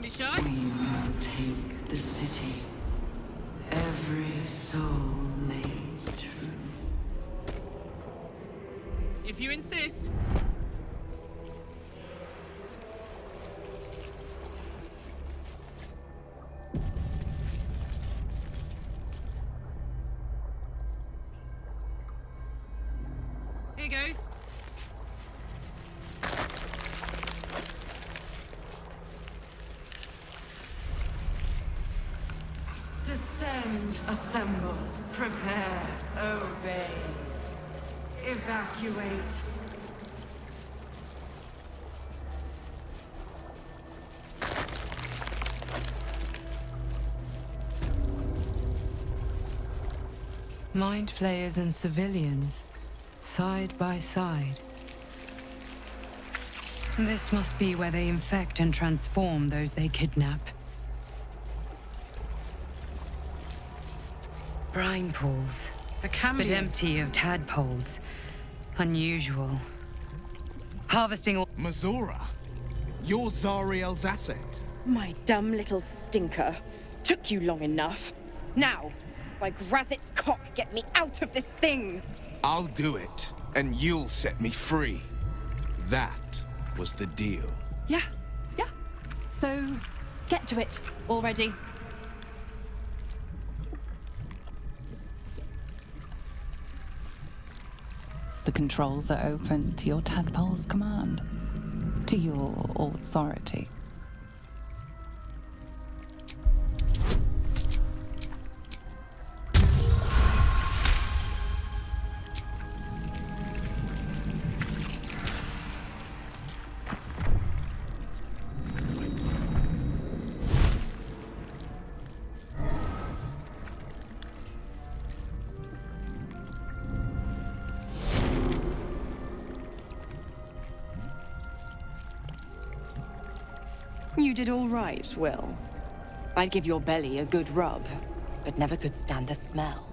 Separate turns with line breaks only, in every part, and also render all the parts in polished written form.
it shy?
We will take the city. Every soul made true.
If you insist. Here goes.
Descend, assemble, prepare, obey. Evacuate. Mind flayers and civilians, side by side. This must be where they infect and transform those they kidnap. Brine pools,
A cameo.
but empty of tadpoles. Unusual. Harvesting all...
Mazora, you're Zariel's asset.
My dumb little stinker. Took you long enough. Now, by Grazit's cock, get me out of this thing!
I'll do it, and you'll set me free. That was the deal.
Yeah. So, get to it already.
The controls are open to your tadpole's command, to your authority.
You did all right, Will. I'd give your belly a good rub, but never could stand the smell.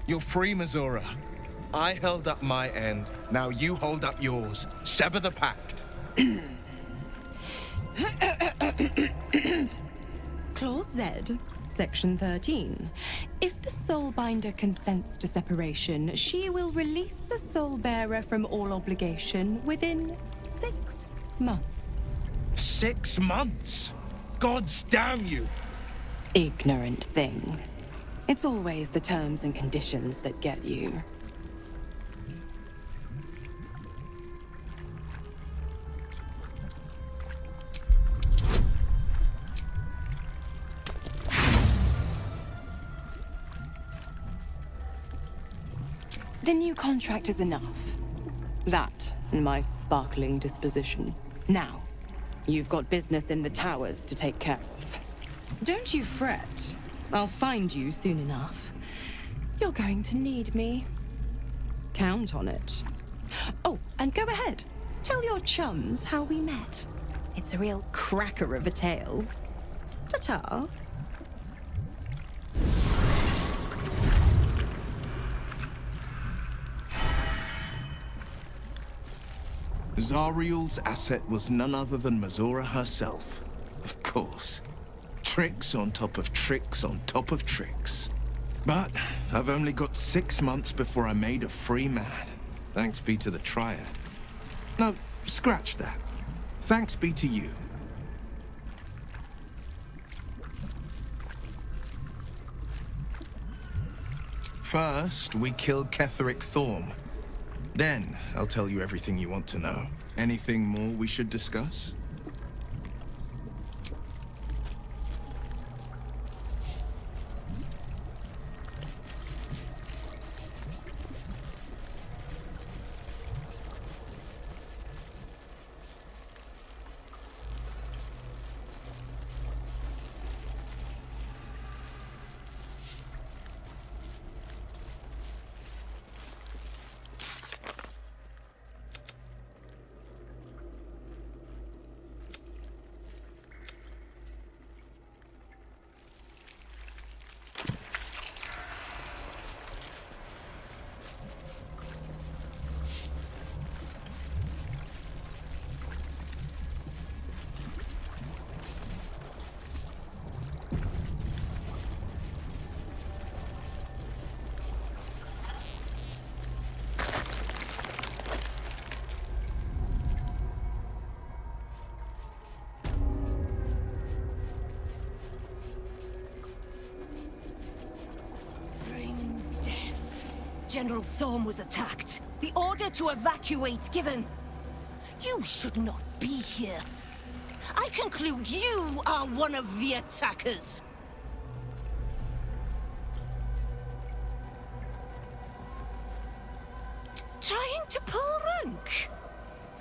You're free, Mazora. I held up my end. Now you hold up yours. Sever the pact.
Clause Z, Section 13. If the Soulbinder consents to separation, she will release the Soulbearer from all obligation within 6 months.
6 months? Gods damn you!
Ignorant thing. It's always the terms and conditions that get you. The new contract is enough. That and my sparkling disposition. Now, you've got business in the towers to take care of. Don't you fret. I'll find you soon enough. You're going to need me. Count on it. Oh, and go ahead. Tell your chums how we met. It's a real cracker of a tale. Ta-ta.
Zariel's asset was none other than Mazora herself. Of course. Tricks on top of tricks on top of tricks. But I've only got 6 months before I'm made a free man. Thanks be to the Triad. No, scratch that. Thanks be to you. First, we kill Ketheric Thorm. Then, I'll tell you everything you want to know. Anything more we should discuss?
General Thorm was attacked. The order to evacuate given. You should not be here. I conclude you are one of the attackers. Trying to pull rank?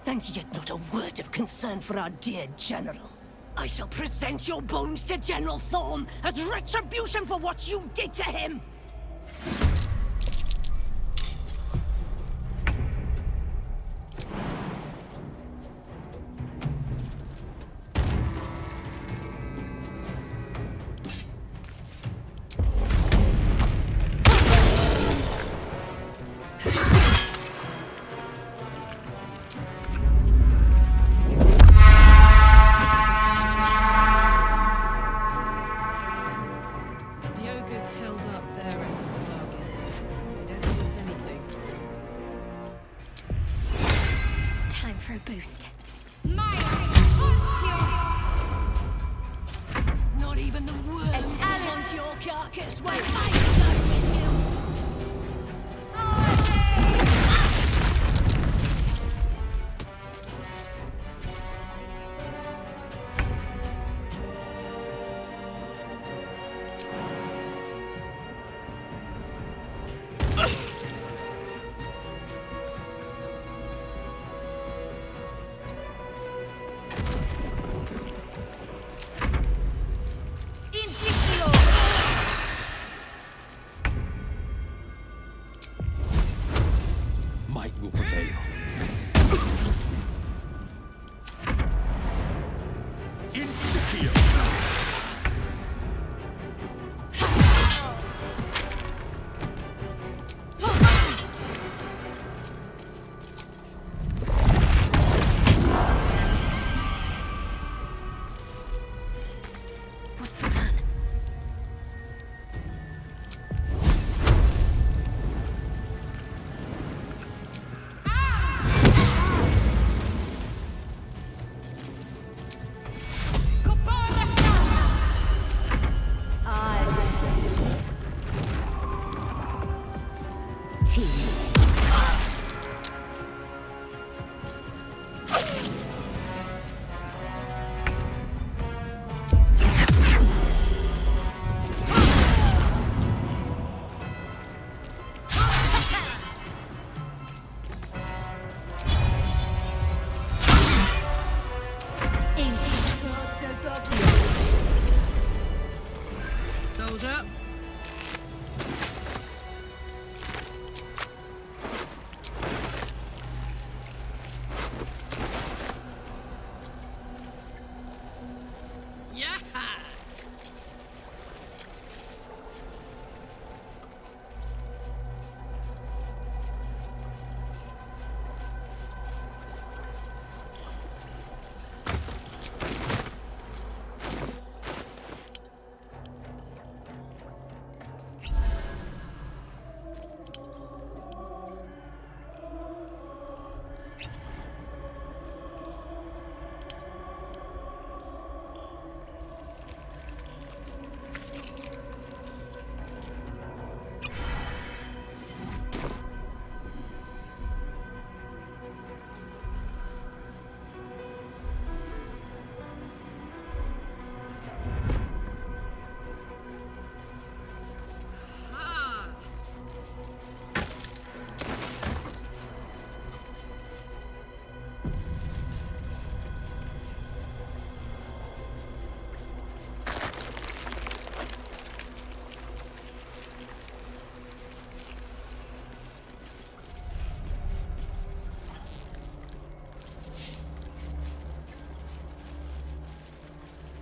And yet not a word of concern for our dear General. I shall present your bones to General Thorm as retribution for what you did to him!
Soldier.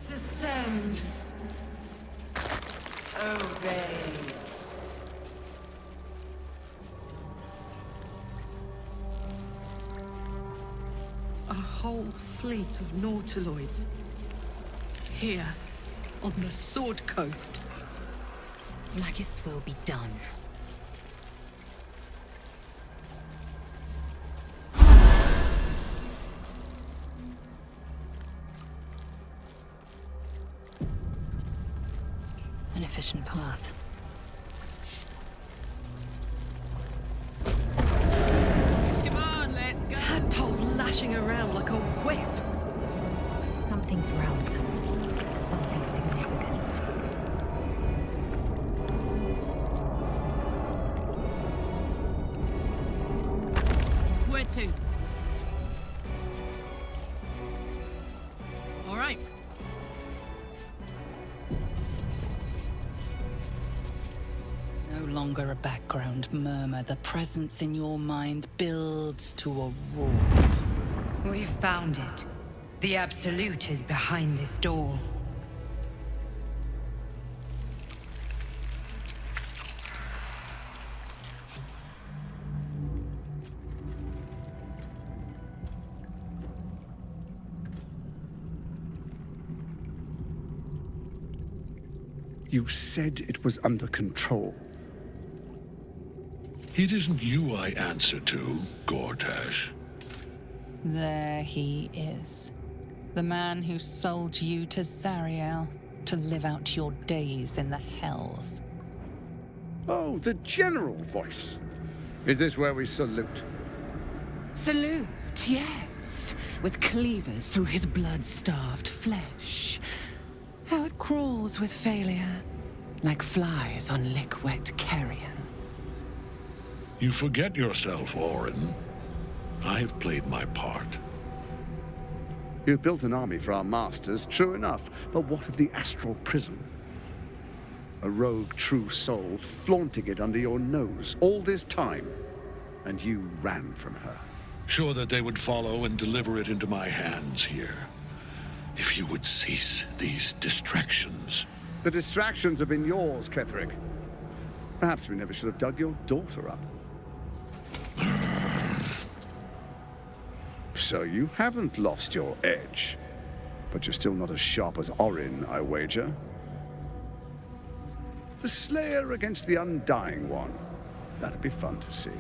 Descend. Obey.
A whole fleet of nautiloids. Here, on the Sword Coast.
Magus will be done. An efficient path.
lashing around like a whip.
Something's roused them. Something significant.
Where to? All right.
No longer a background murmur. The presence in your mind builds to a roar.
We've found it. The absolute is behind this door.
You said it was under control.
It isn't you I answer to, Gortash.
There he is. The man who sold you to Zariel to live out your days in the hells.
Oh, the general voice. Is this where we salute?
Salute, yes. With cleavers through his blood-starved flesh. How it crawls with failure, like flies on lick-wet carrion.
You forget yourself, Orin. I've played my part.
You've built an army for our masters, true enough. But what of the astral prison? A rogue true soul flaunting it under your nose all this time, and you ran from her.
Sure that they would follow and deliver it into my hands here. If you would cease these distractions.
The distractions have been yours, Ketherick. Perhaps we never should have dug your daughter up. So you haven't lost your edge. But you're still not as sharp as Orin, I wager. The Slayer against the Undying One. That'd be fun to see.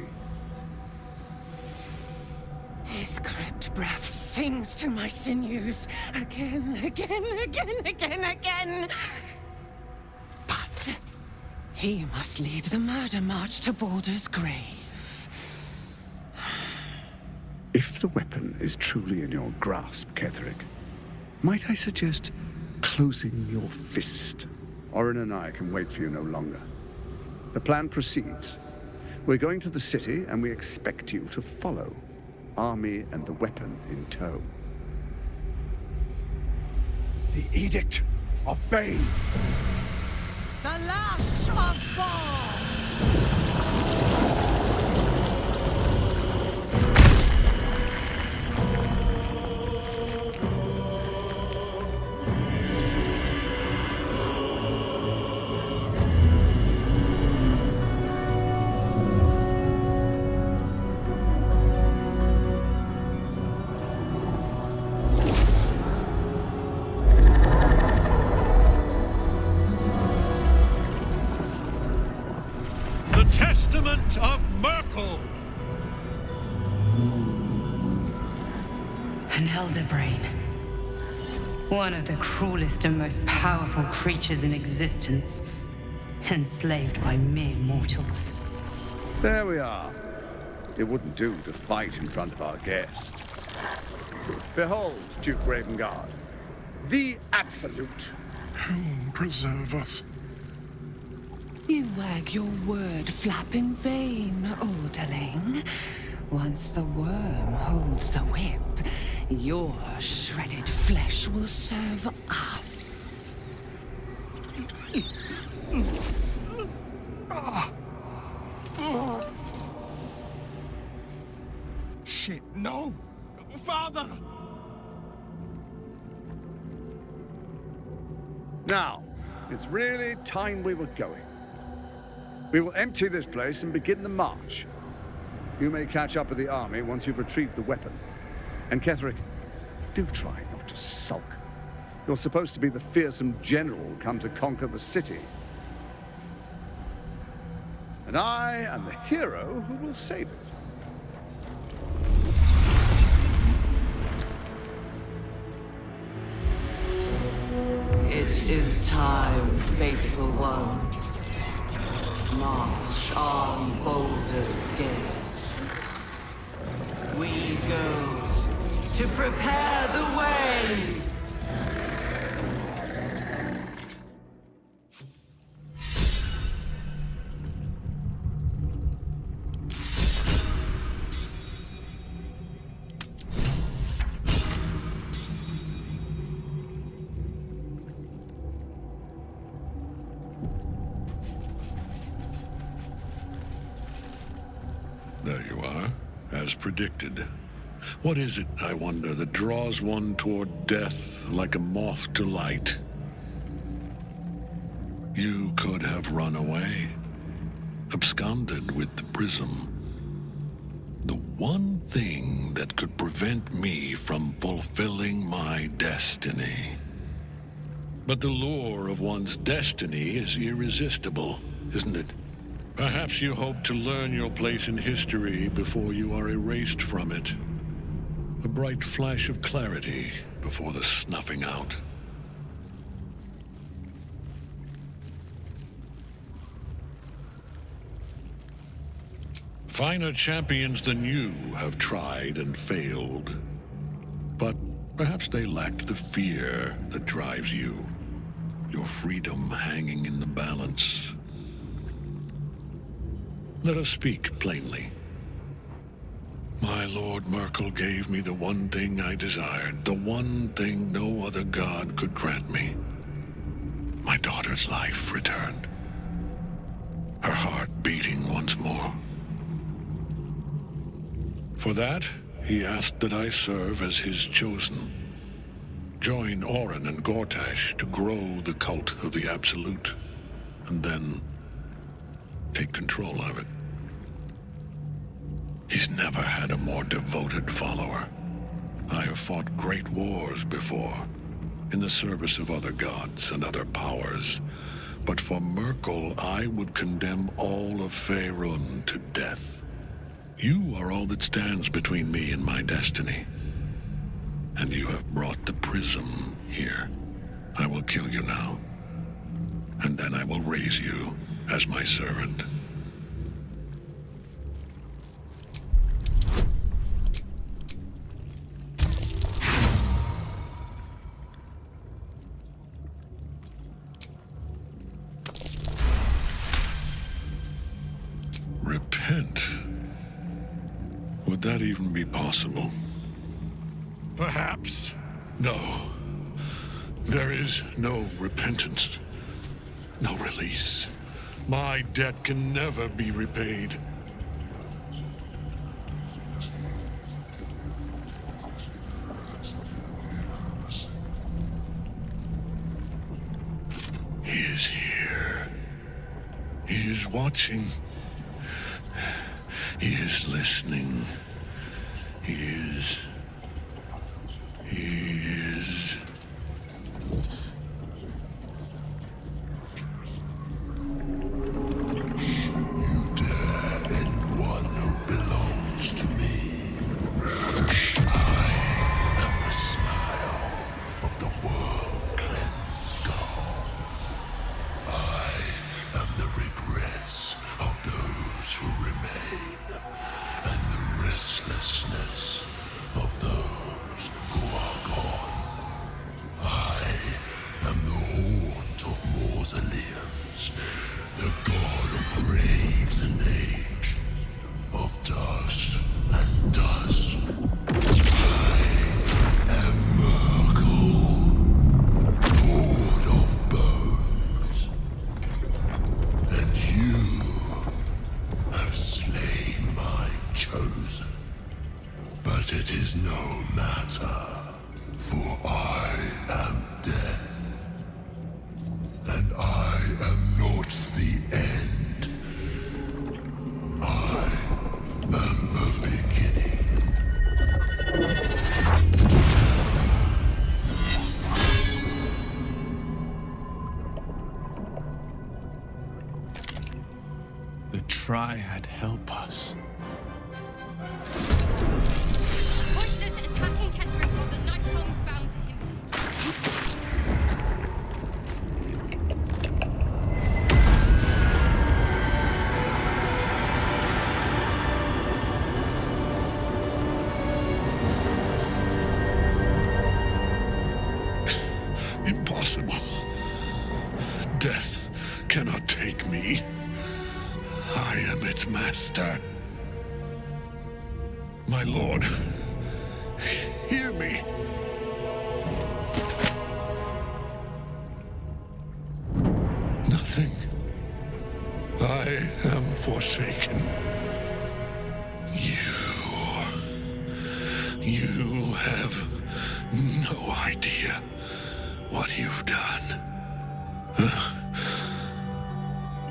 His crypt breath sings to my sinews. Again, again, again, again, again. But he must lead the murder march to Baldur's grave.
If the weapon is truly in your grasp, Ketherick, might I suggest closing your fist? Orin and I can wait for you no longer. The plan proceeds. We're going to the city, and we expect you to follow. Army and the weapon in tow.
The Edict of Bane.
The lash of Baal!
One of the cruelest and most powerful creatures in existence, enslaved by mere mortals.
There we are. It wouldn't do to fight in front of our guest. Behold, Duke Ravengard, the Absolute.
Whom preserve us?
You wag your word flap in vain, Alderling. Once the worm holds the whip, your shredded flesh will serve us.
Shit, no! Father!
Now, it's really time we were going. We will empty this place and begin the march. You may catch up with the army once you've retrieved the weapon. And Ketherick, do try not to sulk. You're supposed to be the fearsome general come to conquer the city. And I am the hero who will save it.
It is time, faithful ones. March on Baldur's Gate. We go to prepare the way.
There you are, as predicted. What is it, I wonder, that draws one toward death like a moth to light? You could have run away, absconded with the prism. The one thing that could prevent me from fulfilling my destiny. But the lure of one's destiny is irresistible, isn't it? Perhaps you hope to learn your place in history before you are erased from it. A bright flash of clarity before the snuffing out. Finer champions than you have tried and failed. But perhaps they lacked the fear that drives you. Your freedom hanging in the balance. Let us speak plainly. My Lord Merkel gave me the one thing I desired, the one thing no other god could grant me. My daughter's life returned. Her heart beating once more. For that, he asked that I serve as his chosen. Join Orin and Gortash to grow the cult of the Absolute, and then take control of it. He's never had a more devoted follower. I have fought great wars before, in the service of other gods and other powers. But for Merkel, I would condemn all of Faerun to death. You are all that stands between me and my destiny. And you have brought the prism here. I will kill you now. And then I will raise you as my servant. Repent? Would that even be possible? Perhaps. No. There is no repentance. No release. My debt can never be repaid. He is here. He is watching. He is listening. He is... You dare end one who belongs to me. I am the smile of the world-cleansed skull. I am the regrets of those who remain, and the restlessness of those who are gone. I am the haunt of mausoleums, the god of graves and age, of dust and dust. I am Merkel, lord of bones, and you have slain my chosen. But it is no matter, for I am death, and I am not the end. I am the beginning.
The Triad help us.
Voices attacking Ketherick while the Night Song's bound to him.
My lord, hear me. Nothing. I am forsaken. You have no idea what you've done.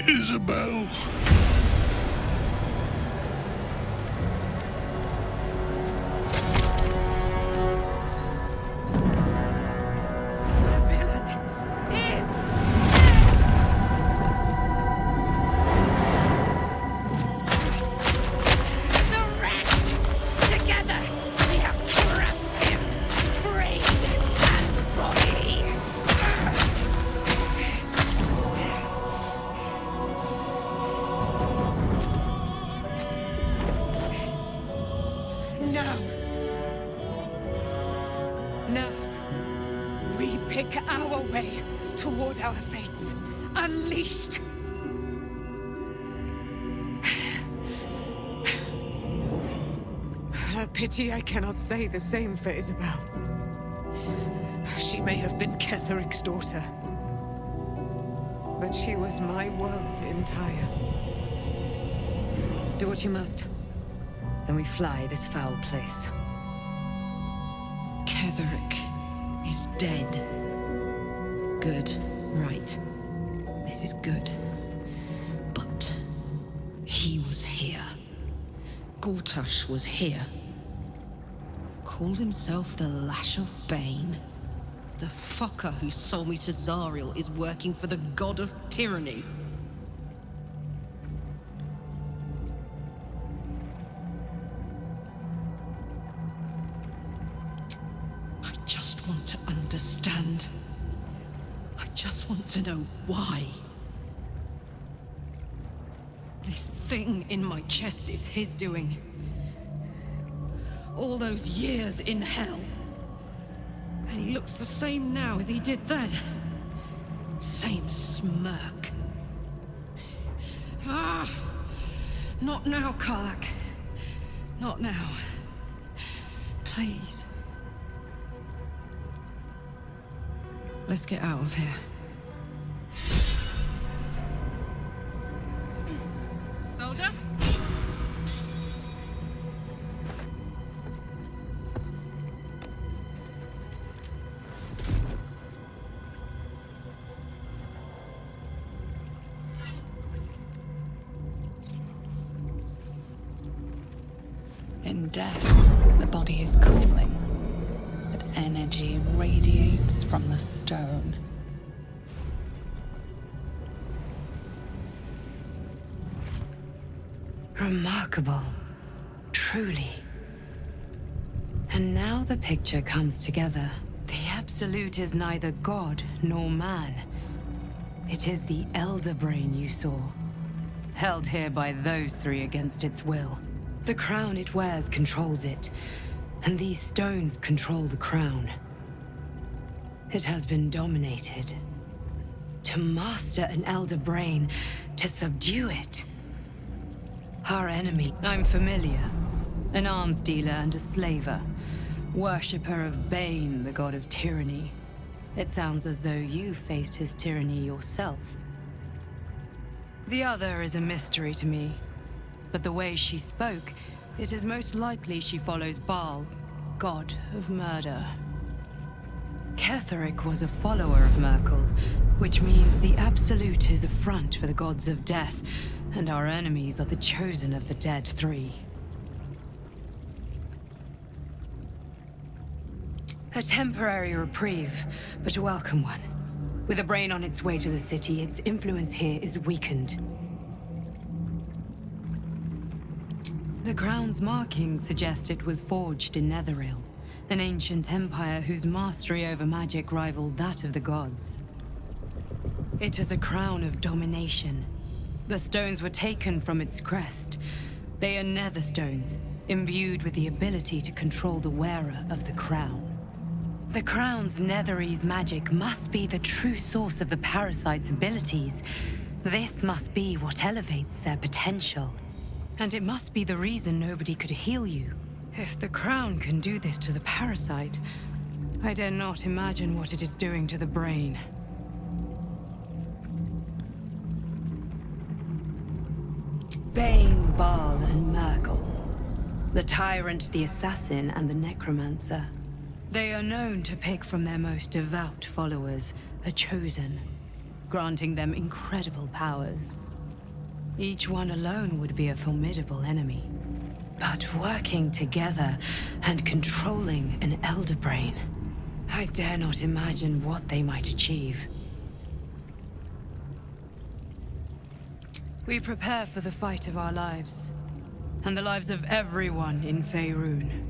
Isabel.
Our fates unleashed. A pity I cannot say the same for Isabel. She may have been Ketheric's daughter, but she was my world entire.
Do what you must. Then we fly this foul place.
Ketheric is dead. Good. Right. This is good. But he was here. Gortash was here. Called himself the Lash of Bane. The fucker who sold me to Zariel is working for the god of tyranny. I just want to understand. I just want to know why. This thing in my chest is his doing. All those years in hell. And he looks the same now as he did then. Same smirk. Ah! Not now, Karlach. Not now. Please. Let's get out of here.
Soldier?
In death, the body is cooling, but energy radiates from the stone.
Remarkable. Truly. And now the picture comes together. The Absolute is neither god nor man. It is the Elder Brain you saw, held here by those three against its will. The crown it wears controls it, and these stones control the crown. It has been dominated. To master an Elder Brain, to subdue it. Our enemy, I'm familiar. An arms dealer and a slaver. Worshipper of Bane, the god of tyranny. It sounds as though you faced his tyranny yourself. The other is a mystery to me. But the way she spoke, it is most likely she follows Baal, god of murder. Ketheric was a follower of Merkel, which means the Absolute is a front for the gods of death, and our enemies are the chosen of the dead three. A temporary reprieve, but a welcome one. With a brain on its way to the city, its influence here is weakened. The crown's markings suggest it was forged in Netheril, an ancient empire whose mastery over magic rivaled that of the gods. It is a crown of domination. The stones were taken from its crest. They are nether stones, imbued with the ability to control the wearer of the crown. The crown's Netherese magic must be the true source of the parasite's abilities. This must be what elevates their potential. And it must be the reason nobody could heal you. If the crown can do this to the parasite, I dare not imagine what it is doing to the brain. Bane, Baal, and Merkel. The tyrant, the assassin, and the necromancer. They are known to pick from their most devout followers a chosen, granting them incredible powers. Each one alone would be a formidable enemy. But working together and controlling an elder brain, I dare not imagine what they might achieve. We prepare for the fight of our lives, and the lives of everyone in Faerun.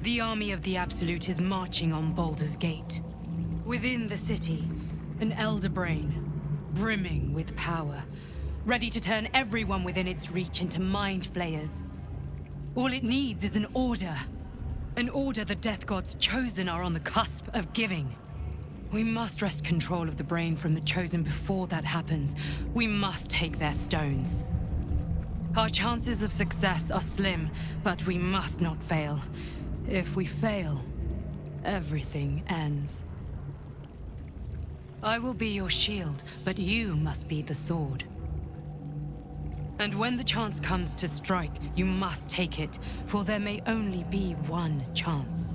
The army of the Absolute is marching on Baldur's Gate. Within the city, an elder brain, brimming with power, ready to turn everyone within its reach into mind flayers. All it needs is an order. An order the Death God's chosen are on the cusp of giving. We must wrest control of the brain from the chosen before that happens. We must take their stones. Our chances of success are slim, but we must not fail. If we fail, everything ends. I will be your shield, but you must be the sword. And when the chance comes to strike, you must take it, for there may only be one chance.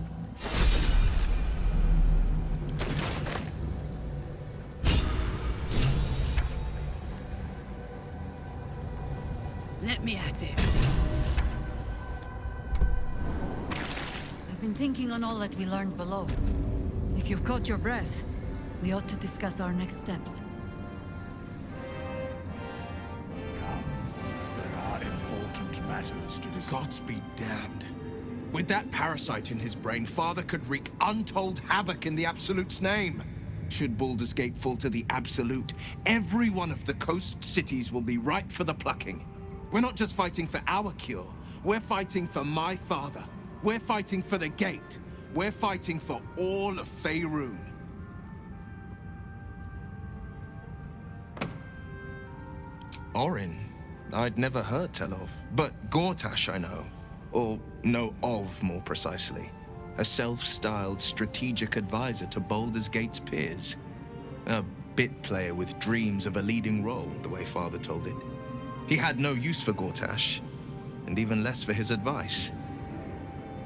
Let me at it.
I've been thinking on all that we learned below. If you've caught your breath, we ought to discuss our next steps.
Matters to discuss. Gods be damned. With that parasite in his brain, Father could wreak untold havoc in the Absolute's name. Should Baldur's Gate fall to the Absolute, every one of the coast cities will be ripe for the plucking. We're not just fighting for our cure, we're fighting for my father. We're fighting for the Gate. We're fighting for all of Faerun. Orin, I'd never heard tell of, but Gortash I know. Or know of, more precisely. A self-styled strategic advisor to Baldur's Gate's peers. A bit player with dreams of a leading role, the way Father told it. He had no use for Gortash, and even less for his advice.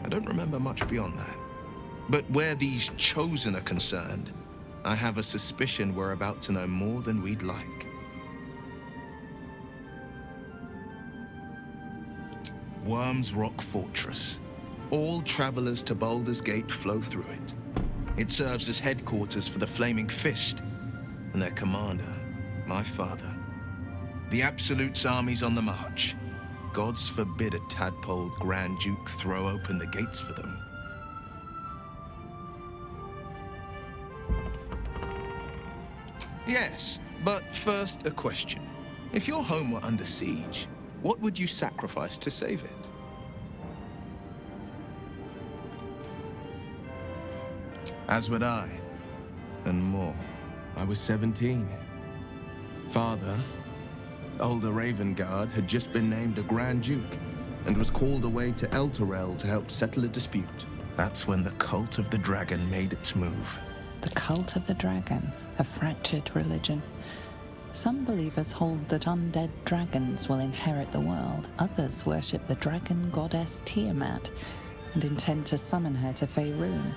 I don't remember much beyond that. But where these chosen are concerned, I have a suspicion we're about to know more than we'd like. Worm's Rock Fortress. All travelers to Baldur's Gate flow through it. It serves as headquarters for the Flaming Fist, and their commander, my father. The Absolute's army's on the march. Gods forbid a tadpole Grand Duke throw open the gates for them. Yes, but first a question. If your home were under siege, what would you sacrifice to save it? As would I, and more. I was 17. Father, older Ravengard, had just been named a Grand Duke and was called away to Elturel to help settle a dispute. That's when the cult of the dragon made its move.
The cult of the dragon, a fractured religion. Some believers hold that undead dragons will inherit the world. Others worship the dragon goddess Tiamat and intend to summon her to Faerun.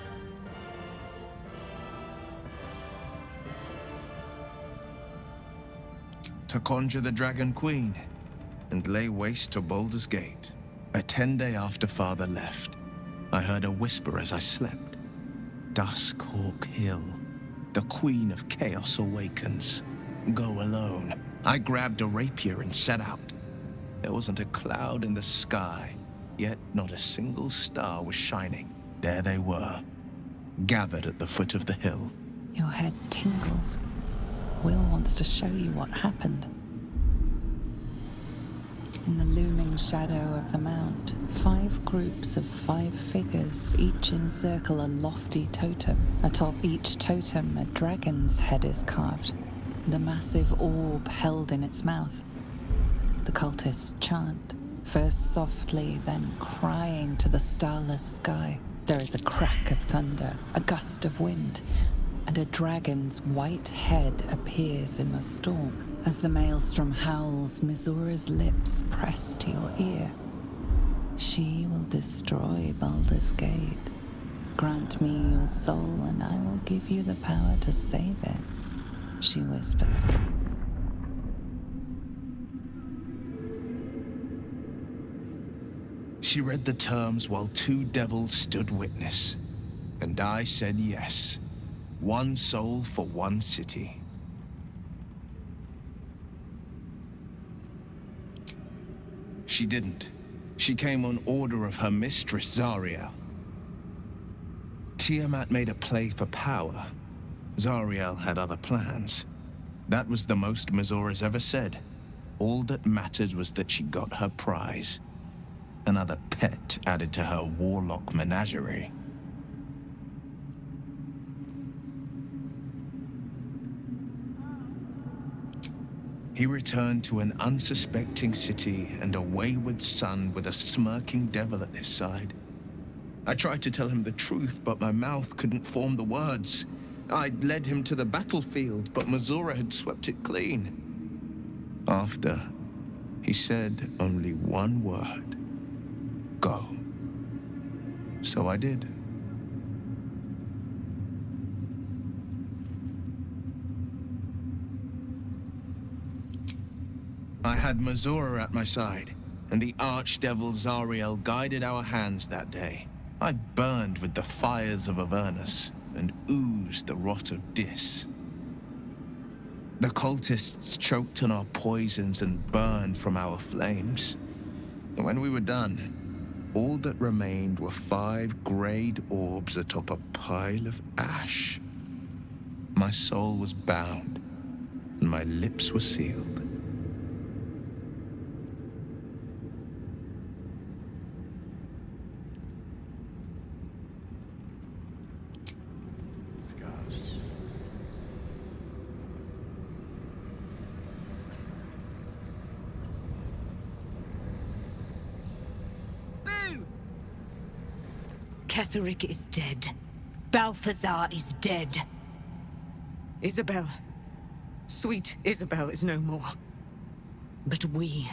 To conjure the Dragon Queen and lay waste to Baldur's Gate. A 10-day after Father left, I heard a whisper as I slept. Duskhawk Hill, the Queen of Chaos awakens. Go alone. I grabbed a rapier and set out. There wasn't a cloud in the sky, yet not a single star was shining. There they were, gathered at the foot of the hill.
Your head tingles. Will wants to show you what happened. In the looming shadow of the mount, 5 groups of 5 figures each encircle a lofty totem. Atop each totem, a dragon's head is carved, and a massive orb held in its mouth. The cultists chant, first softly, then crying to the starless sky. There is a crack of thunder, a gust of wind, and a dragon's white head appears in the storm. As the maelstrom howls, Missoura's lips press to your ear. She will destroy Baldur's Gate. Grant me your soul, and I will give you the power to save it, she whispers.
She read the terms while two devils stood witness, and I said yes. One soul for one city. She didn't. She came on order of her mistress, Zariel. Tiamat made a play for power. Zariel had other plans. That was the most Missoura's ever said. All that mattered was that she got her prize. Another pet added to her warlock menagerie. He returned to an unsuspecting city and a wayward son with a smirking devil at his side. I tried to tell him the truth, but my mouth couldn't form the words. I'd led him to the battlefield, but Missoura had swept it clean. After, he said only one word. Go. So I did. I had Missoura at my side, and the archdevil Zariel guided our hands that day. I burned with the fires of Avernus and oozed the rot of Dis. The cultists choked on our poisons and burned from our flames. And when we were done, all that remained were 5 grayed orbs atop a pile of ash. My soul was bound, and my lips were sealed.
Ketheric is dead. Balthazar is dead.
Isabel. Sweet Isabel is no more.
But we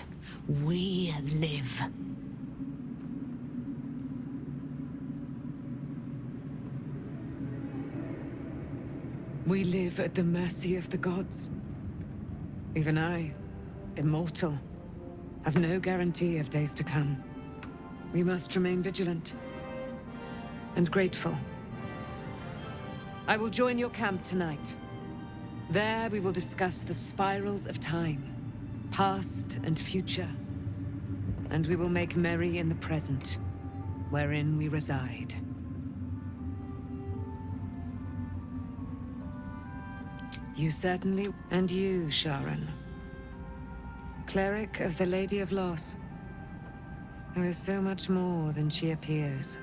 live.
We live at the mercy of the gods. Even I, immortal, have no guarantee of days to come. We must remain vigilant and grateful. I will join your camp tonight. There we will discuss the spirals of time, past and future. And we will make merry in the present, wherein we reside. You certainly... And you, Sharon. Cleric of the Lady of Loss, who is so much more than she appears.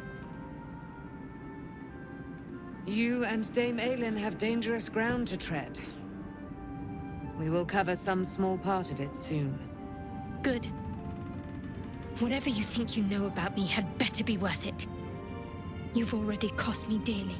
You and Dame Aylin have dangerous ground to tread. We will cover some small part of it soon.
Good. Whatever you think you know about me had better be worth it. You've already cost me dearly.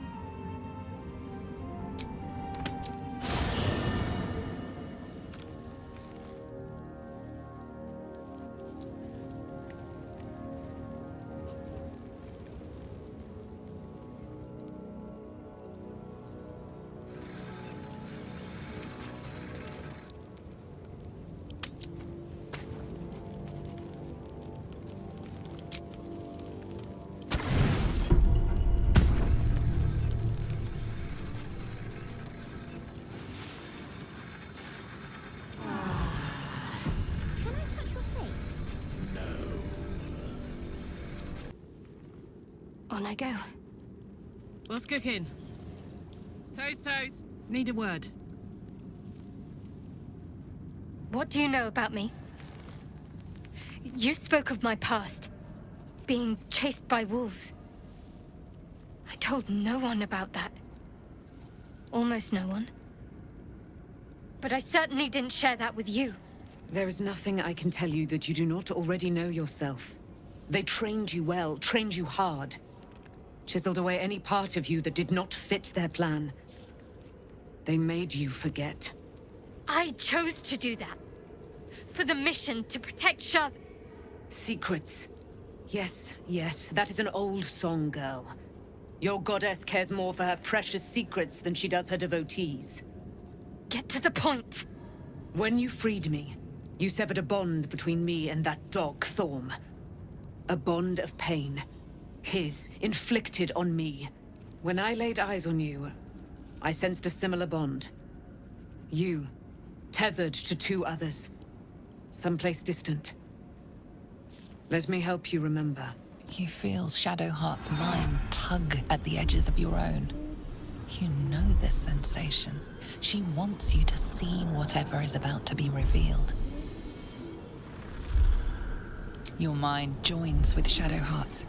On I go.
What's cooking? Toast. Need a word.
What do you know about me? You spoke of my past, being chased by wolves. I told no one about that. Almost no one. But I certainly didn't share that with you.
There is nothing I can tell you that you do not already know yourself. They trained you well, trained you hard. Chiseled away any part of you that did not fit their plan. They made you forget.
I chose to do that. For the mission to protect Shah's...
Secrets. Yes, yes, that is an old song, girl. Your goddess cares more for her precious secrets than she does her devotees.
Get to the point.
When you freed me, you severed a bond between me and that dog, Thorm. A bond of pain. His, inflicted on me. When I laid eyes on you, I sensed a similar bond. You, tethered to two others. Someplace distant. Let me help you remember.
You feel Shadowheart's mind tug at the edges of your own. You know this sensation. She wants you to see whatever is about to be revealed. Your mind joins with Shadowheart's.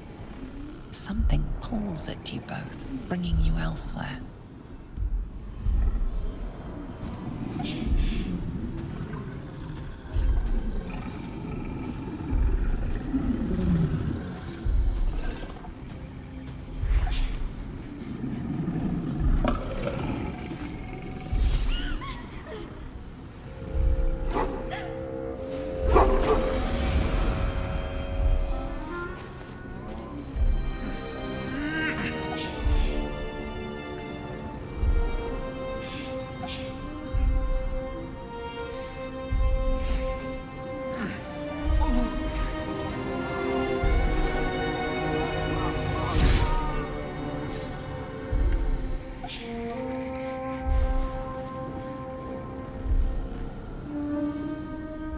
Something pulls at you both, bringing you elsewhere.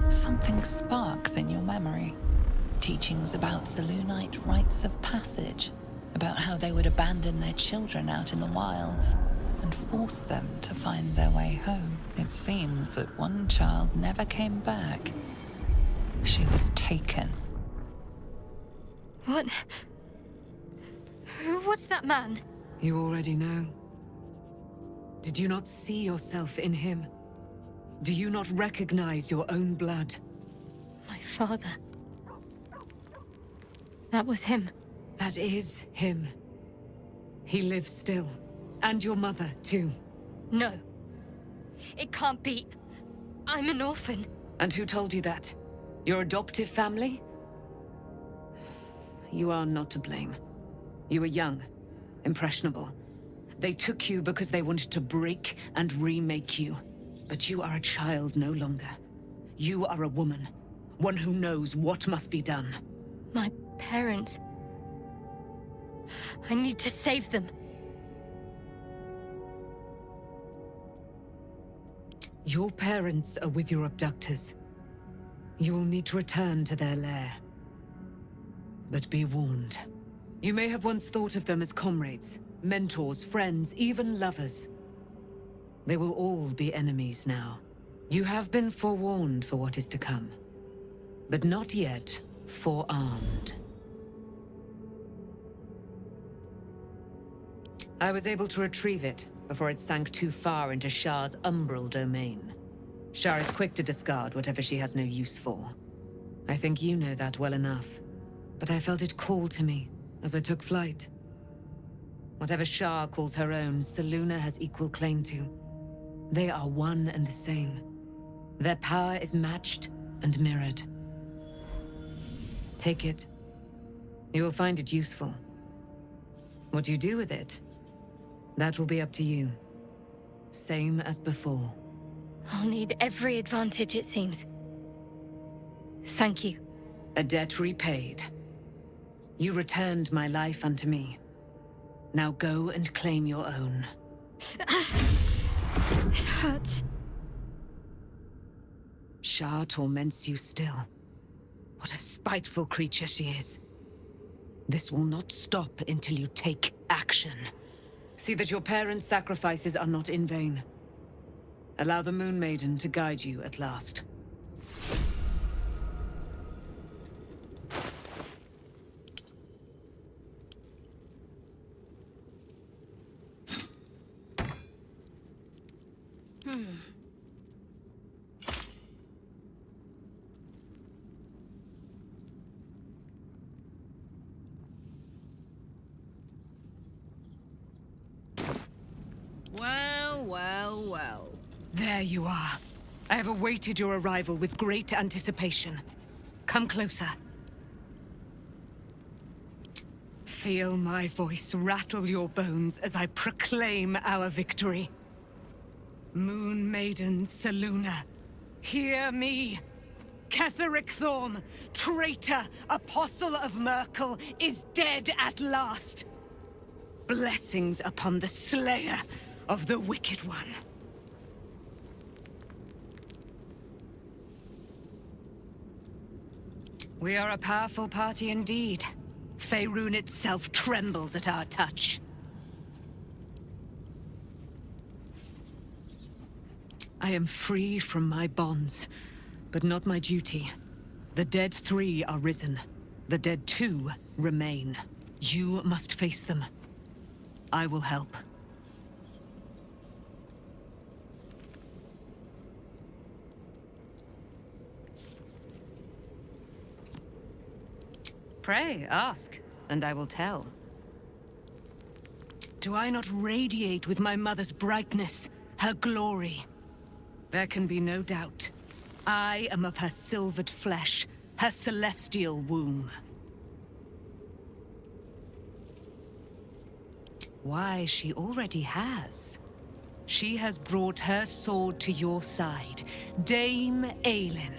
Something sparks in your memory. Teachings about Selûnite rites of passage, about how they would abandon their children out in the wilds and force them to find their way home. It seems that one child never came back. She was taken.
What? Who was that man?
You already know. Did you not see yourself in him? Do you not recognize your own blood?
My father. That was him.
That is him. He lives still. And your mother, too.
No. It can't be. I'm an orphan.
And who told you that? Your adoptive family? You are not to blame. You were young, impressionable. They took you because they wanted to break and remake you. But you are a child no longer. You are a woman. One who knows what must be done.
My parents. I need to save them.
Your parents are with your abductors. You will need to return to their lair. But be warned. You may have once thought of them as comrades, mentors, friends, even lovers. They will all be enemies now. You have been forewarned for what is to come, but not yet forearmed. I was able to retrieve it before it sank too far into Shah's umbral domain. Shah is quick to discard whatever she has no use for. I think you know that well enough, but I felt it call to me as I took flight. Whatever Shah calls her own, Selûne has equal claim to. They are one and the same. Their power is matched and mirrored. Take it. You will find it useful. What you do with it, that will be up to you. Same as before.
I'll need every advantage, it seems. Thank you.
A debt repaid. You returned my life unto me. Now go and claim your own.
It hurts.
Shah torments you still. What a spiteful creature she is. This will not stop until you take action. See that your parents' sacrifices are not in vain. Allow the Moon Maiden to guide you at last.
There you are. I have awaited your arrival with great anticipation. Come closer. Feel my voice rattle your bones as I proclaim our victory. Moon Maiden Selûne, hear me! Ketheric Thorm, traitor, apostle of Merkel, is dead at last. Blessings upon the slayer of the Wicked One. We are a powerful party indeed. Faerun itself trembles at our touch. I am free from my bonds, but not my duty. The dead 3 are risen. The dead 2 remain. You must face them. I will help. Pray, ask, and I will tell. Do I not radiate with my mother's brightness, her glory? There can be no doubt. I am of her silvered flesh, her celestial womb. Why, she already has. She has brought her sword to your side, Dame Aelin.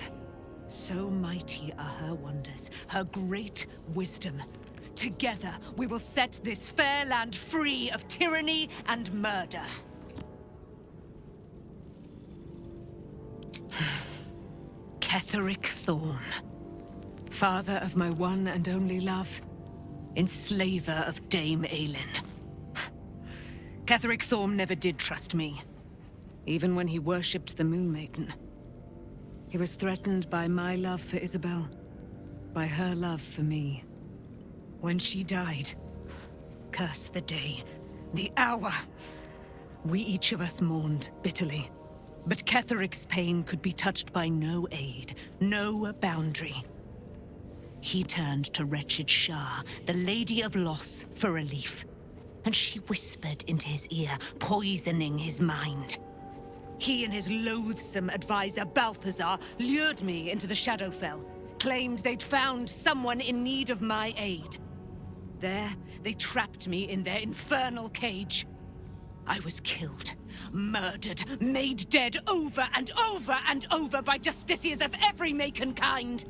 So mighty are her wonders, her great wisdom. Together, we will set this fair land free of tyranny and murder. Ketheric Thorm, father of my one and only love, enslaver of Dame Aelin. Ketheric Thorm never did trust me, even when he worshipped the Moon Maiden. He was threatened by my love for Isabel, by her love for me. When she died, curse the day, the hour, we each of us mourned bitterly. But Ketheric's pain could be touched by no aid, no boundary. He turned to wretched Shah, the Lady of Loss, for relief. And she whispered into his ear, poisoning his mind. He and his loathsome advisor, Balthazar, lured me into the Shadowfell, claimed they'd found someone in need of my aid. There, they trapped me in their infernal cage. I was killed, murdered, made dead over and over and over by justiciars of every make and kind.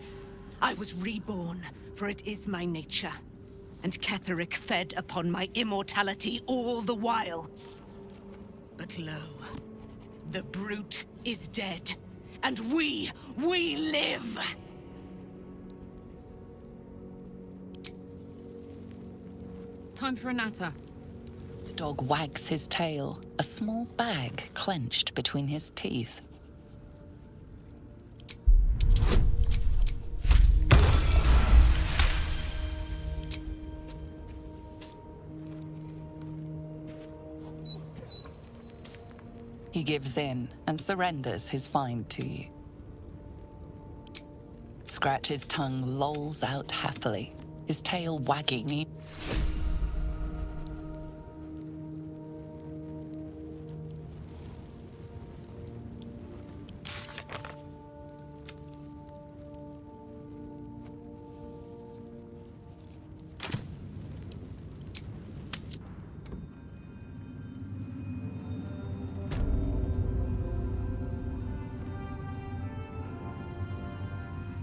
I was reborn, for it is my nature. And Ketheric fed upon my immortality all the while. But lo, the brute is dead, and we live!
Time for a natter.
The dog wags his tail, a small bag clenched between his teeth. He gives in and surrenders his find to you. Scratch's tongue lolls out happily, his tail wagging.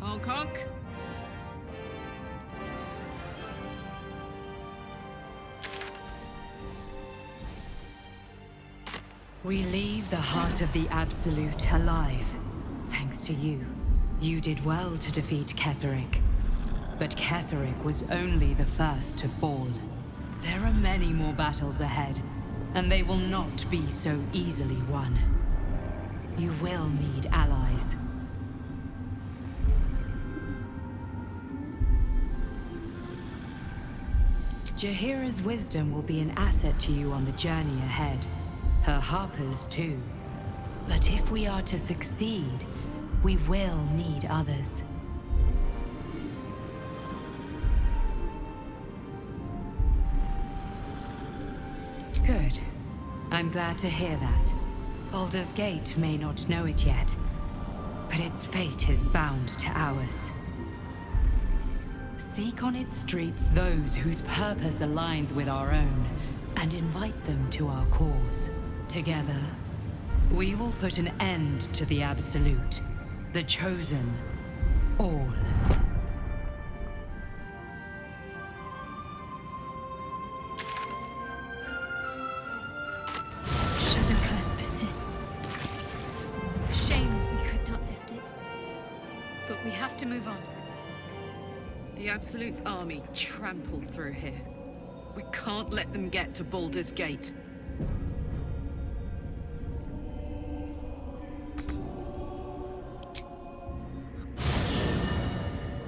Honk honk.
We leave the heart of the Absolute alive, thanks to you. You did well to defeat Ketheric. But Ketheric was only the first to fall. There are many more battles ahead, and they will not be so easily won. You will need allies. Jaheira's wisdom will be an asset to you on the journey ahead. Her harpers too. But if we are to succeed, we will need others. Good. I'm glad to hear that. Baldur's Gate may not know it yet, but its fate is bound to ours. Seek on its streets those whose purpose aligns with our own, and invite them to our cause. Together, we will put an end to the absolute, the chosen, all.
Shadow curse persists. Shame we could not lift it. But we have to move on.
The Absolute's army trampled through here. We can't let them get to Baldur's Gate.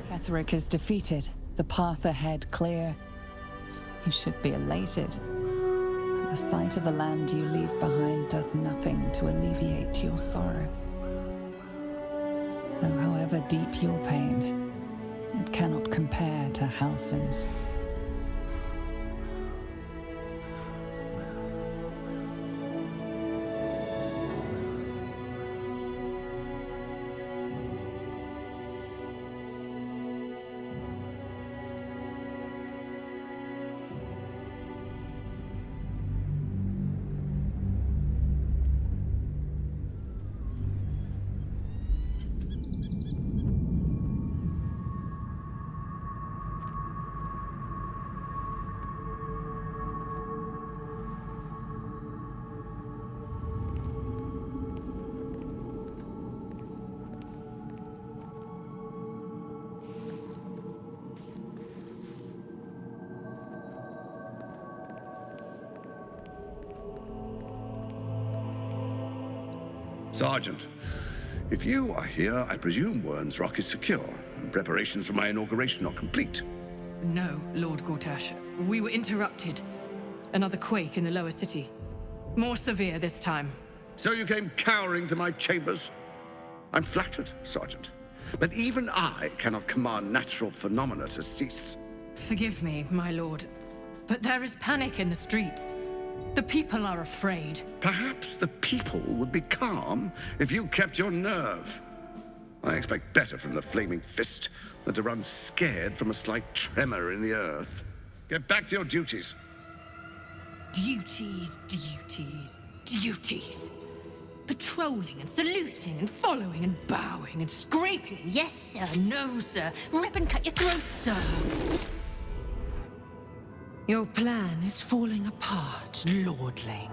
Ketheric is defeated, the path ahead clear. You should be elated. But the sight of the land you leave behind does nothing to alleviate your sorrow. Though however deep your pain, it cannot compare to Halsin's.
Sergeant, if you are here, I presume Wern's Rock is secure, and preparations for my inauguration are complete.
No, Lord Gortash. We were interrupted. Another quake in the lower city. More severe this time.
So you came cowering to my chambers? I'm flattered, Sergeant. But even I cannot command natural phenomena to cease.
Forgive me, my lord, but there is panic in the streets. The people are afraid.
Perhaps the people would be calm if you kept your nerve. I expect better from the Flaming Fist than to run scared from a slight tremor in the earth. Get back to your duties.
Duties, duties, duties. Patrolling and saluting and following and bowing and scraping. Yes, sir. No, sir. Rip and cut your throat, sir.
Your plan is falling apart, lordling.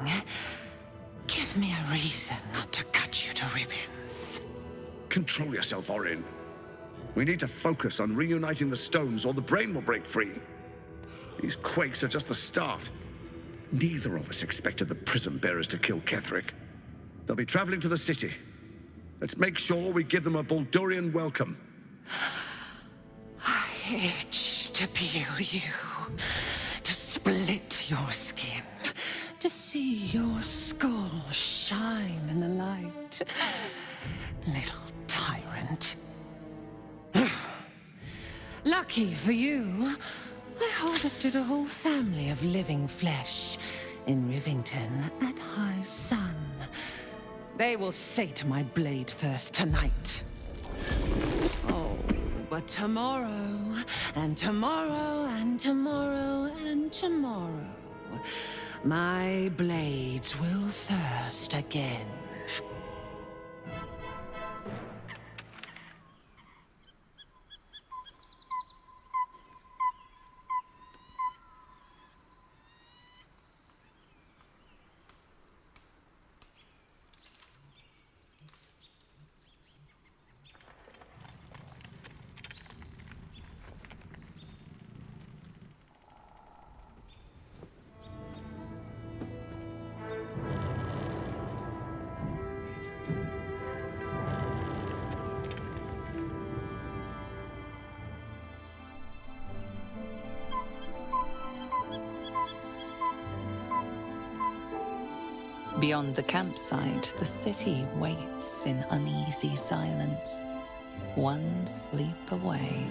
Give me a reason not to cut you to ribbons.
Control yourself, Orin. We need to focus on reuniting the stones or the brain will break free. These quakes are just the start. Neither of us expected the prison bearers to kill Ketheric. They'll be traveling to the city. Let's make sure we give them a Baldurian welcome.
I itch to peel you, to split your skin, to see your skull shine in the light. Little tyrant. Lucky for you, I harvested a whole family of living flesh in Rivington at high sun. They will sate my blade thirst tonight. Oh, but tomorrow, and tomorrow, and tomorrow, and tomorrow, my blades will thirst again.
Beyond the campsite, the city waits in uneasy silence, one sleep away.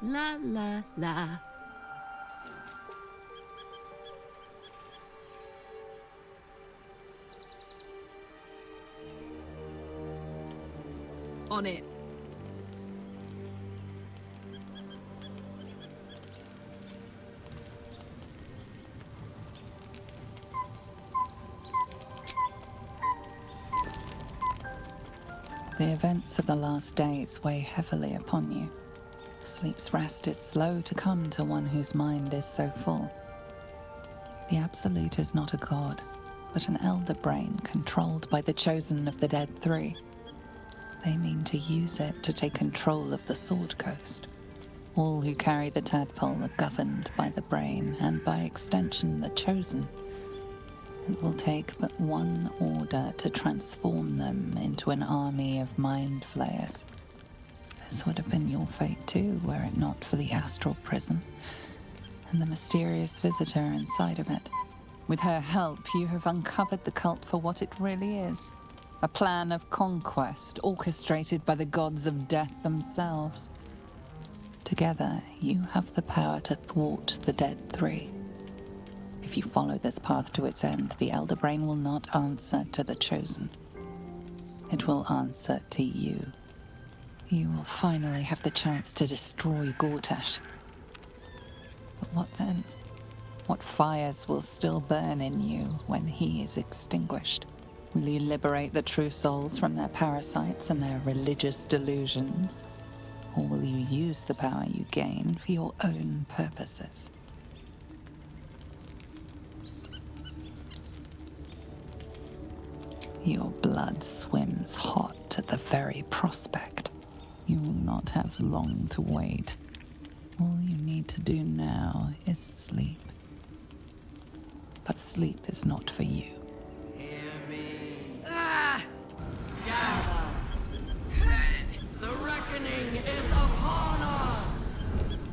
La la la. On it.
The events of the last days weigh heavily upon you. Sleep's rest is slow to come to one whose mind is so full. The Absolute is not a god, but an elder brain controlled by the chosen of the Dead Three. They mean to use it to take control of the Sword Coast. All who carry the tadpole are governed by the brain, and by extension the chosen. It will take but one order to transform them into an army of mind flayers. This would have been your fate too, were it not for the astral prison and the mysterious visitor inside of it. With her help, you have uncovered the cult for what it really is. A plan of conquest orchestrated by the gods of death themselves. Together, you have the power to thwart the Dead Three. If you follow this path to its end, the Elder Brain will not answer to the Chosen. It will answer to you. You will finally have the chance to destroy Gortash. But what then? What fires will still burn in you when he is extinguished? Will you liberate the true souls from their parasites and their religious delusions? Or will you use the power you gain for your own purposes? Your blood swims hot at the very prospect. You will not have long to wait. All you need to do now is sleep. But sleep is not for you.
Hear me. Gather. The reckoning is upon us.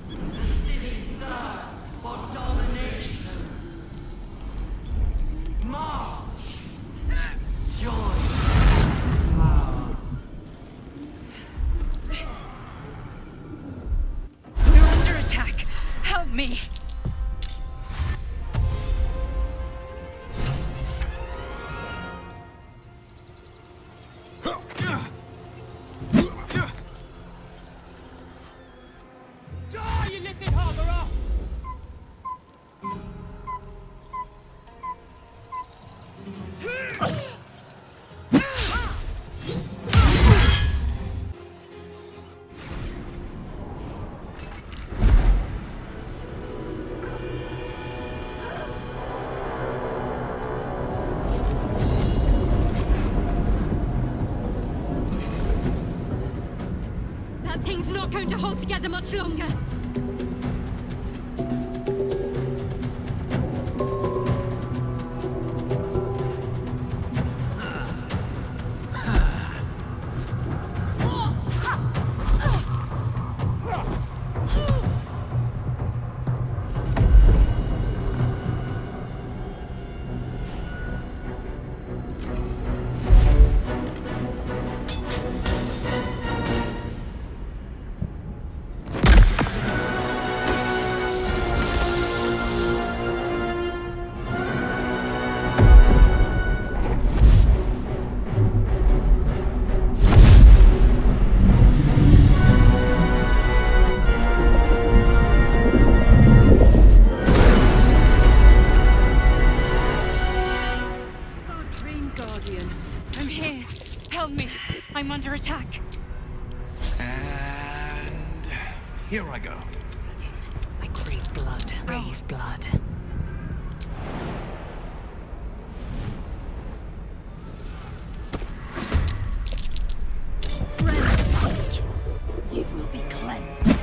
The city thirsts for domination. March. Join. Power.
We're under attack. Help me. That thing's not going to hold together much longer. I'm under attack.
And here I go.
I crave blood. Crave blood.
You will be cleansed.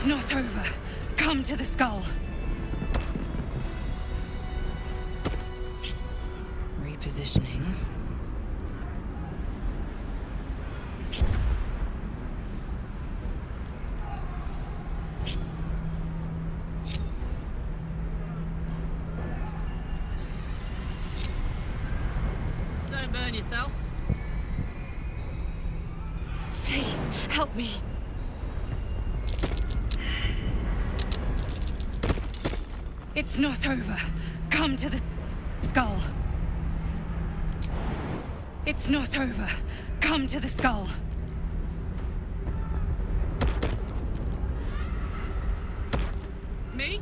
It's not over. Come to the skull.
Repositioning.
Don't burn yourself.
Please, help me. It's not over. Come to the skull. It's not over. Come to the skull.
Me?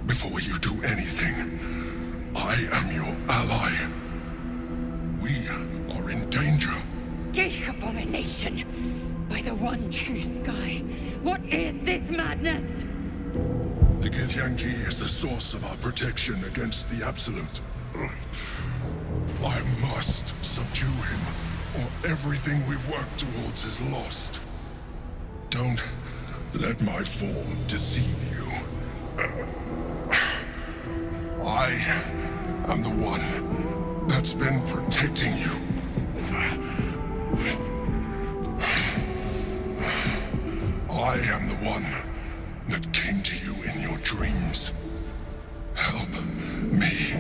Before you do anything, I am your ally. We are in danger.
Geek abomination! By the one true sky, what is this madness?
The Githyanki is the source of our protection against the Absolute. I must subdue him, or everything we've worked towards is lost. Don't let my form deceive you. I am the one that's been protecting you. I am the one that came to you in your dreams. Help me.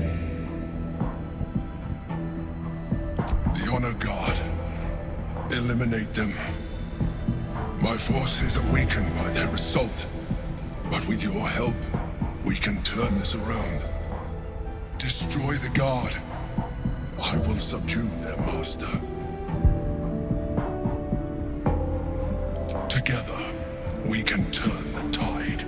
The Honor God. Eliminate them. My forces are weakened by their assault. But with your help, we can turn this around. Destroy the God. I will subdue their master. Together, we can turn the tide.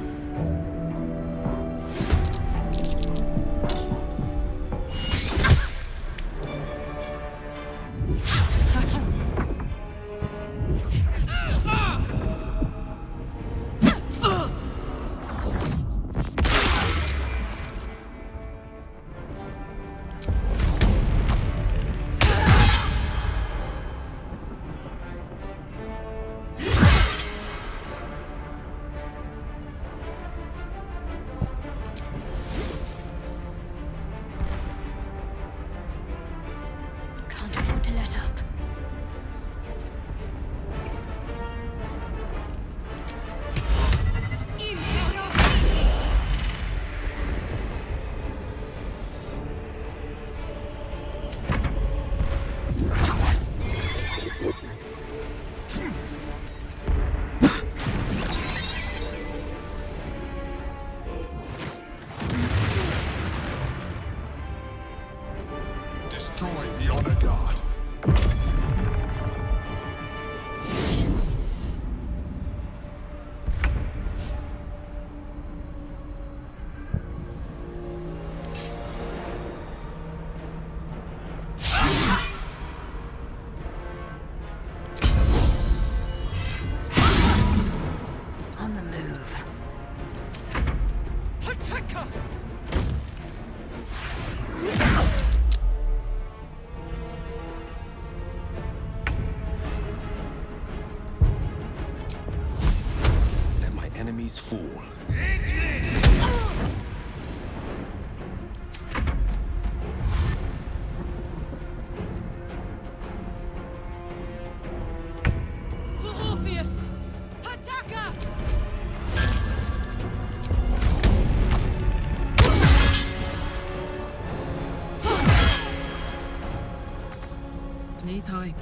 Can't afford to let up.
Destroy the Honor God.
On the move.
Let my enemies fall.
For Orpheus! Attacker! Knees high.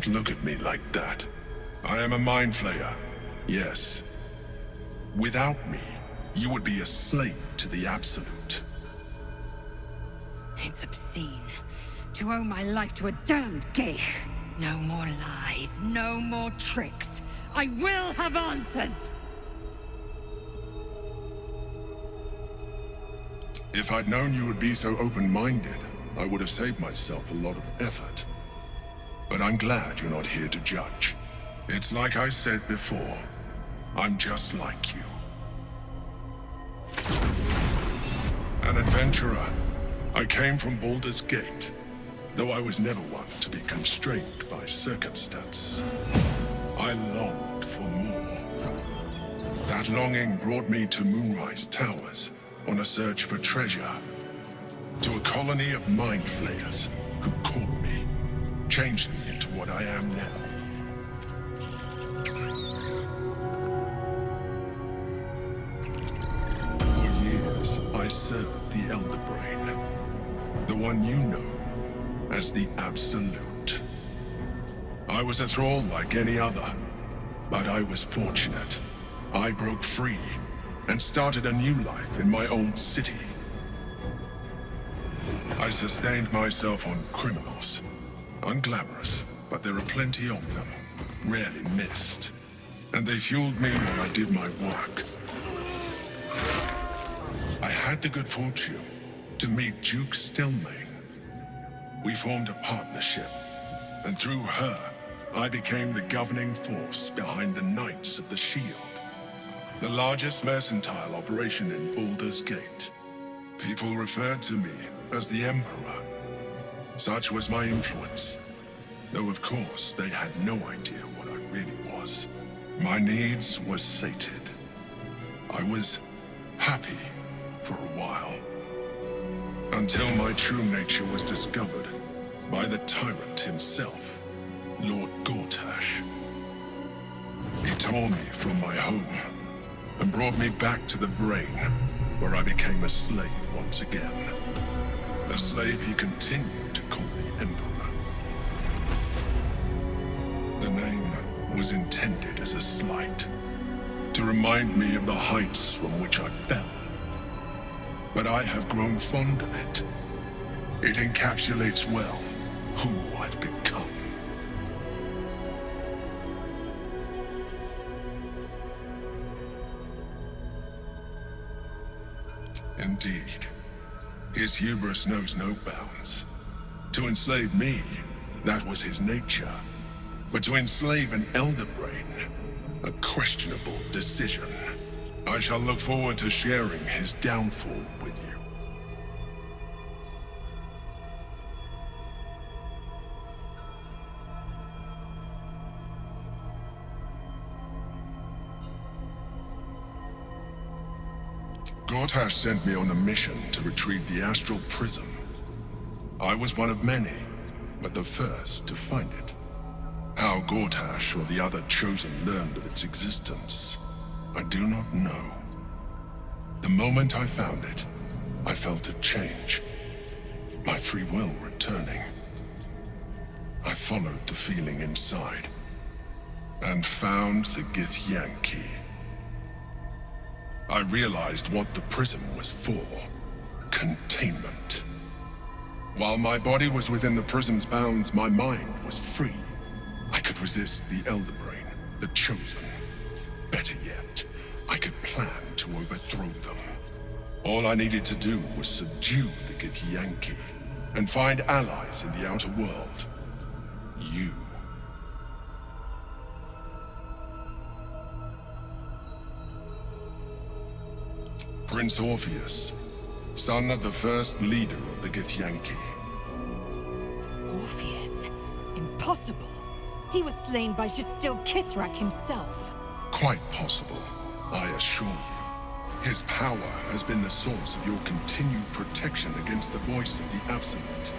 look at me like that. I am a mind flayer, yes. Without me, you would be a slave to the absolute.
It's obscene to owe my life to a damned geich. No more lies, no more tricks. I will have answers!
If I'd known you would be so open-minded, I would have saved myself a lot of effort. But I'm glad you're not here to judge. It's like I said before, I'm just like you. An adventurer. I came from Baldur's Gate, though I was never one to be constrained by circumstance. I longed for more. That longing brought me to Moonrise Towers on a search for treasure, to a colony of mind flayers who caught me, changed me into what I am now. For years, I served the Elder Brain, the one you know as the Absolute. I was a thrall like any other, but I was fortunate. I broke free and started a new life in my old city. I sustained myself on criminals. Unglamorous, but there are plenty of them, rarely missed. And they fueled me while I did my work. I had the good fortune to meet Duke Stelmane. We formed a partnership, and through her, I became the governing force behind the Knights of the Shield, the largest mercantile operation in Baldur's Gate. People referred to me as the Emperor. Such was my influence, though of course they had no idea what I really was. My needs were sated. I was happy for a while, until my true nature was discovered by the tyrant himself, Lord Gortash. He tore me from my home and brought me back to the Brain, where I became a slave once again. A slave he continued to call the Emperor. The name was intended as a slight, to remind me of the heights from which I fell. But I have grown fond of it. It encapsulates well who I've become. Indeed, his hubris knows no bounds. To enslave me, that was his nature. But to enslave an Elder Brain, a questionable decision. I shall look forward to sharing his downfall with you. Gortash sent me on a mission to retrieve the Astral Prism. I was one of many, but the first to find it. How Gortash or the other Chosen learned of its existence, I do not know. The moment I found it, I felt a change. My free will returning. I followed the feeling inside, and found the Githyanki. I realized what the prism was for. Containment. While my body was within the prism's bounds, my mind was free. I could resist the Elder Brain, the Chosen. Better yet, I could plan to overthrow them. All I needed to do was subdue the Githyanki and find allies in the outer world. You. Prince Orpheus, son of the first leader of the Githyanki.
Orpheus? Impossible. He was slain by Justil Kithrak himself.
Quite possible, I assure you. His power has been the source of your continued protection against the voice of the Absolute.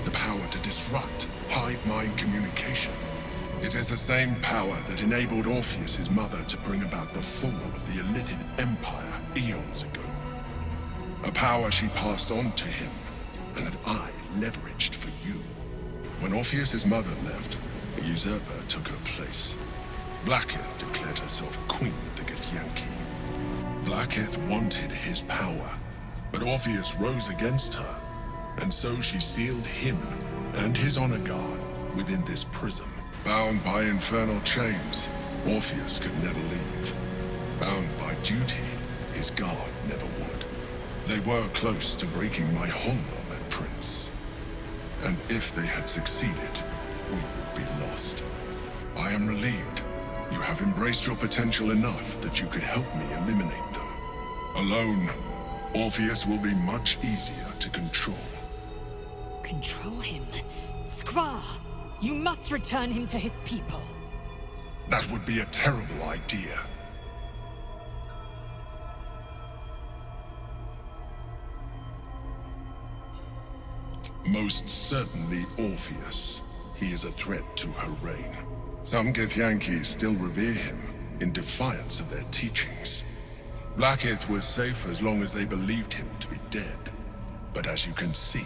The power to disrupt hive mind communication. It is the same power that enabled Orpheus's mother to bring about the fall of the Illithid Empire eons ago. A power she passed on to him, and that I leveraged for you. When Orpheus's mother left,
A usurper took her place. Vlaakith declared herself queen of the Githyanki. Vlaakith wanted his power, but Orpheus rose against her, and so she sealed him and his honor guard within this prison. Bound by infernal chains, Orpheus could never leave. Bound by duty, his guard never would. They were close to breaking my hold on that prince. And if they had succeeded, we would be lost. I am relieved. You have embraced your potential enough that you could help me eliminate them. Alone, Orpheus will be much easier to control.
Control him? Skvar! You must return him to his people.
That would be a terrible idea. Most certainly Orpheus. He is a threat to her reign. Some Githyanki still revere him, in defiance of their teachings. Vlaakith was safe as long as they believed him to be dead. But as you can see,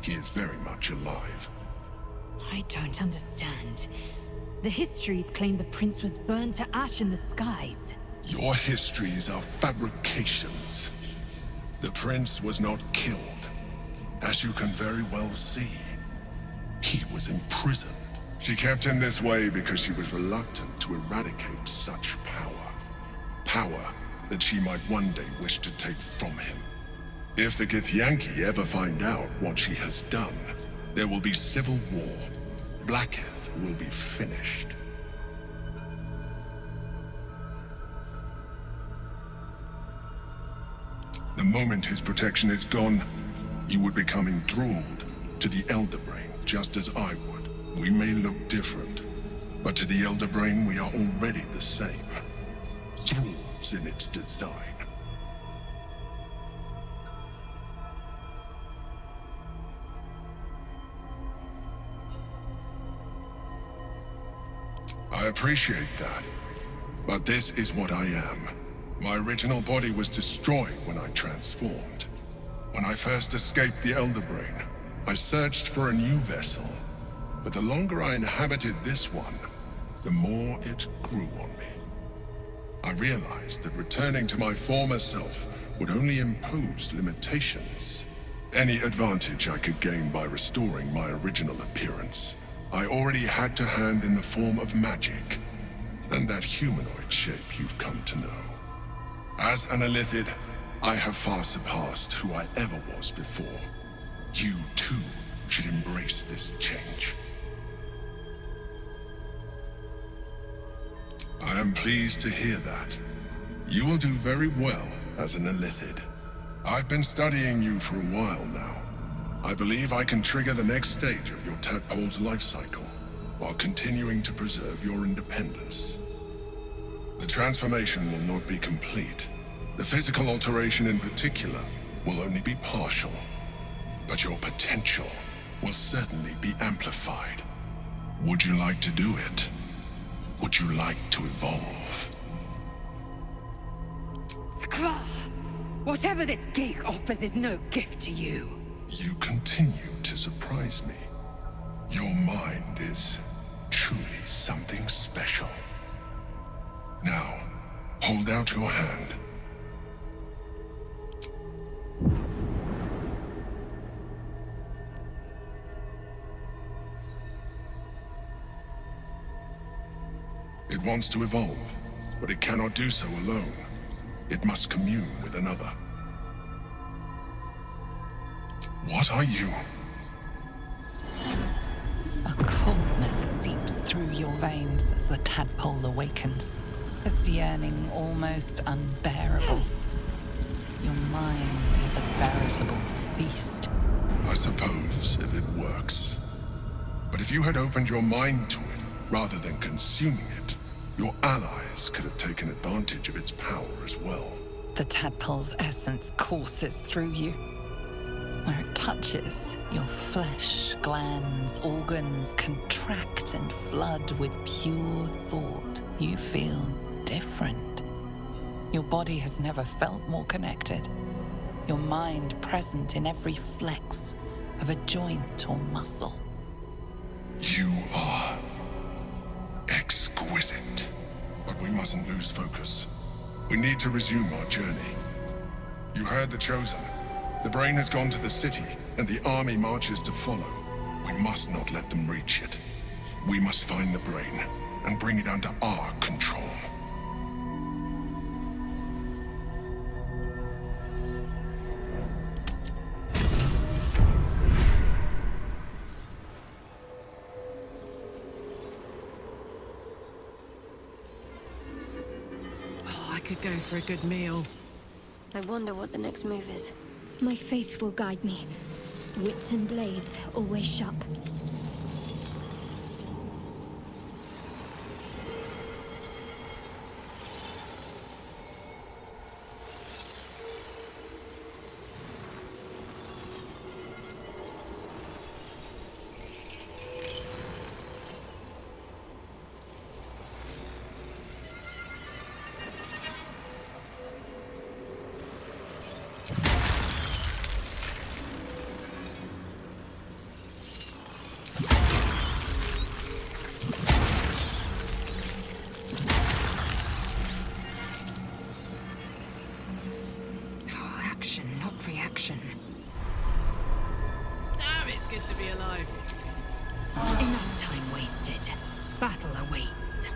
he is very much alive.
I don't understand. The histories claim the prince was burned to ash in the skies.
Your histories are fabrications. The prince was not killed. As you can very well see, he was imprisoned. She kept him this way because she was reluctant to eradicate such power. Power that she might one day wish to take from him. If the Githyanki ever find out what she has done, there will be civil war. Vlaakith will be finished. The moment his protection is gone, you would become enthralled to the Elder Brain, just as I would. We may look different, but to the Elder Brain we are already the same. Thralls in its design. I appreciate that, but this is what I am. My original body was destroyed when I transformed. When I first escaped the Elder Brain, I searched for a new vessel, but the longer I inhabited this one, the more it grew on me. I realized that returning to my former self would only impose limitations. Any advantage I could gain by restoring my original appearance, I already had to hand in the form of magic, and that humanoid shape you've come to know. As an Illithid, I have far surpassed who I ever was before. You, too, should embrace this change. I am pleased to hear that. You will do very well as an Illithid. I've been studying you for a while now. I believe I can trigger the next stage of your tadpole's life cycle, while continuing to preserve your independence. The transformation will not be complete. The physical alteration in particular will only be partial, but your potential will certainly be amplified. Would you like to do it? Would you like to evolve?
Skvar! Whatever this gig offers is no gift to you.
You continue to surprise me. Your mind is truly something special. Now, hold out your hand. It wants to evolve, but it cannot do so alone. It must commune with another. What are you?
A coldness seeps through your veins as the tadpole awakens, its yearning almost unbearable. Your mind is a veritable feast.
I suppose, if it works. But if you had opened your mind to it, rather than consuming it, your allies could have taken advantage of its power as well.
The tadpole's essence courses through you. Where it touches, your flesh, glands, organs contract and flood with pure thought. You feel different. Your body has never felt more connected. Your mind present in every flex of a joint or muscle.
You are we mustn't lose focus. We need to resume our journey. You heard the Chosen. The brain has gone to the city, and the army marches to follow. We must not let them reach it. We must find the brain, and bring it under our control.
I could go for a good meal.
I wonder what the next move is. My faith will guide me. Wits and blades, always sharp.
Action, not reaction.
Damn, it's good to be alive.
Enough time wasted. Battle awaits.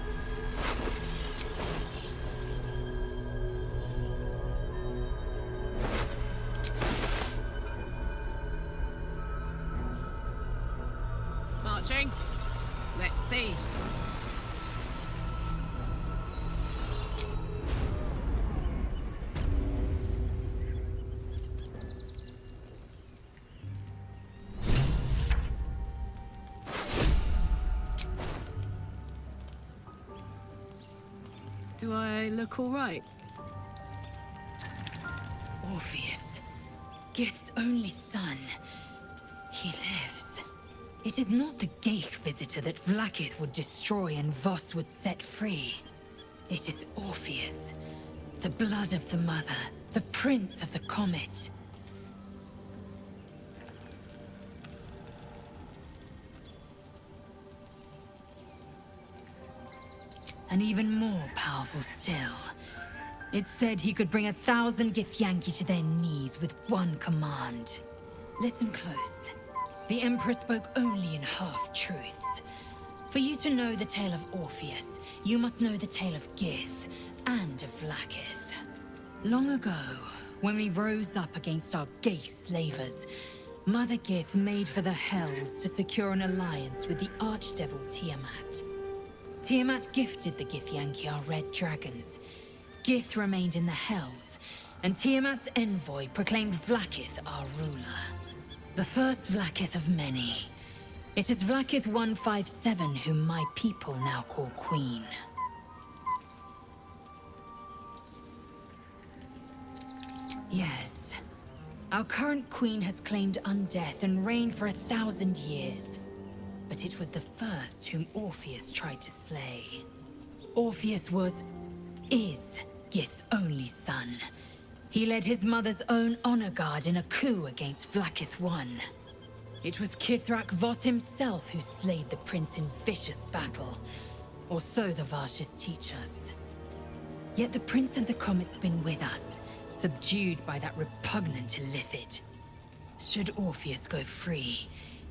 Marching. Let's see. Do I look all right?
Orpheus, Gith's only son. He lives. It is not the Geich visitor that Vlaakith would destroy and Voss would set free. It is Orpheus, the blood of the mother, the prince of the comet. And even more powerful still. It said he could bring 1,000 Githyanki to their knees with one command. Listen close. The Emperor spoke only in half-truths. For you to know the tale of Orpheus, you must know the tale of Gith and of Vlaakith. Long ago, when we rose up against our Geich slavers, Mother Gith made for the Hells to secure an alliance with the Archdevil Tiamat. Tiamat gifted the Githyanki our red dragons. Gith remained in the Hells, and Tiamat's envoy proclaimed Vlaakith our ruler. The first Vlaakith of many. It is Vlaakith 157 whom my people now call Queen. Yes. Our current queen has claimed undeath and reigned for 1,000 years. But it was the first whom Orpheus tried to slay. Orpheus is Gith's only son. He led his mother's own honor guard in a coup against Vlaakith I. It was Kithrak Voss himself who slayed the prince in vicious battle, or so the Varshas teach us. Yet the Prince of the Comet's been with us, subdued by that repugnant Illithid. Should Orpheus go free,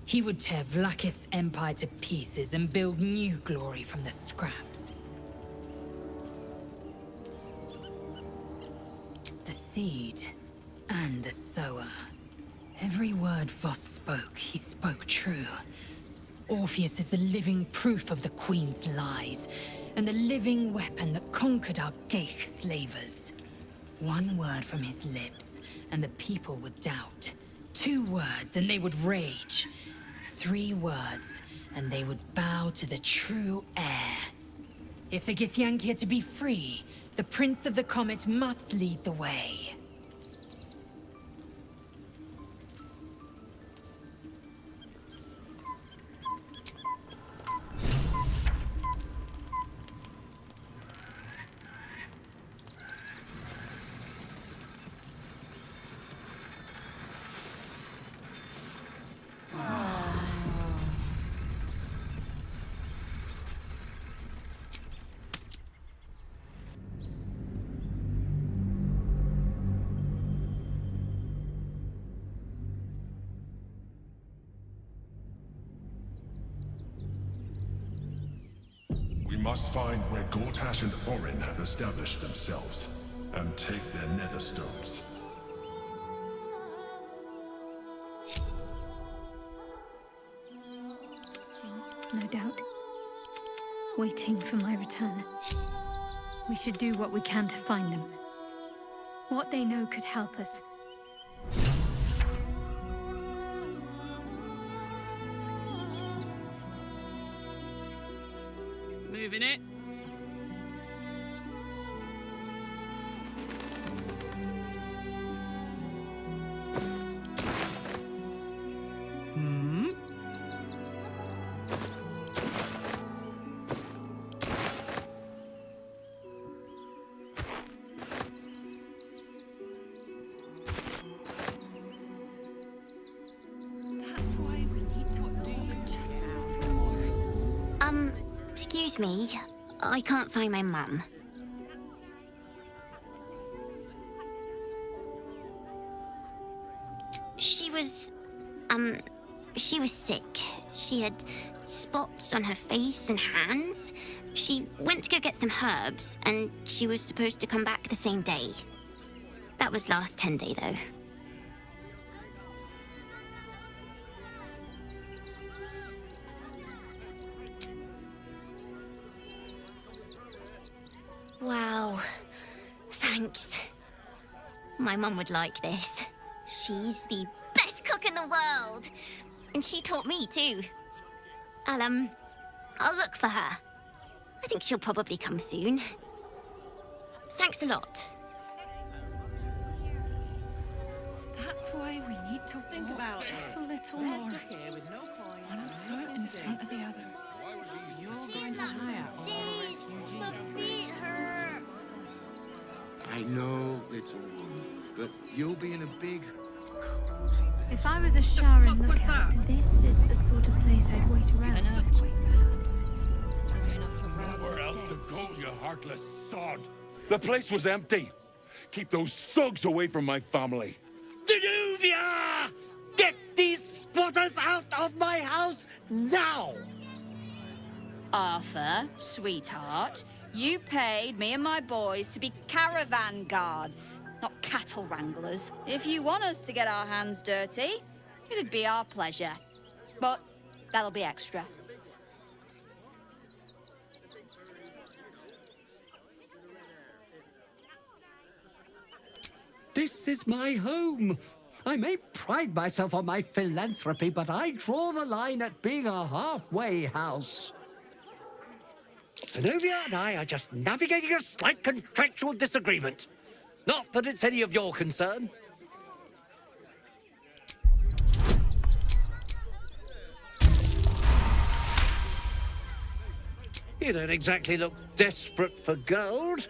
he would tear Vlaakith's empire to pieces and build new glory from the scraps. The seed and the sower. Every word Voss spoke, he spoke true. Orpheus is the living proof of the Queen's lies, and the living weapon that conquered our Geich slavers. One word from his lips, and the people would doubt. 2 words, and they would rage. 3 words, and they would bow to the true heir. If the Githyanki are to be free, the Prince of the Comet must lead the way.
must find where Gortash and Orin have established themselves, and take their nether stones.
No doubt. Waiting for my return. We should do what we can to find them. What they know could help us.
Moving it.
Excuse me, I can't find my mum. She was sick. She had spots on her face and hands. She went to go get some herbs, and she was supposed to come back the same day. That was last 10 day, though. Wow, thanks. My mum would like this. She's the best cook in the world. And she taught me too. I'll look for her. I think she'll probably come soon. Thanks a lot.
That's why we need to think about just a little more. One foot in front of the other.
You're going to hire all the refugees.
My feet hurt.
I know, little one, but you'll be in a big, cozy bed.
If I was a Sharon lookout, this is the sort of place I'd wait around.
Nowhere else to go, you heartless sod. The place was empty. Keep those thugs away from my family.
Danuvia! Get these spotters out of my house now!
Arthur, sweetheart, you paid me and my boys to be caravan guards, not cattle wranglers. If you want us to get our hands dirty, it'd be our pleasure. But that'll be extra.
This is my home. I may pride myself on my philanthropy, but I draw the line at being a halfway house. Zenobia and I are just navigating a slight contractual disagreement. Not that it's any of your concern. You don't exactly look desperate for gold,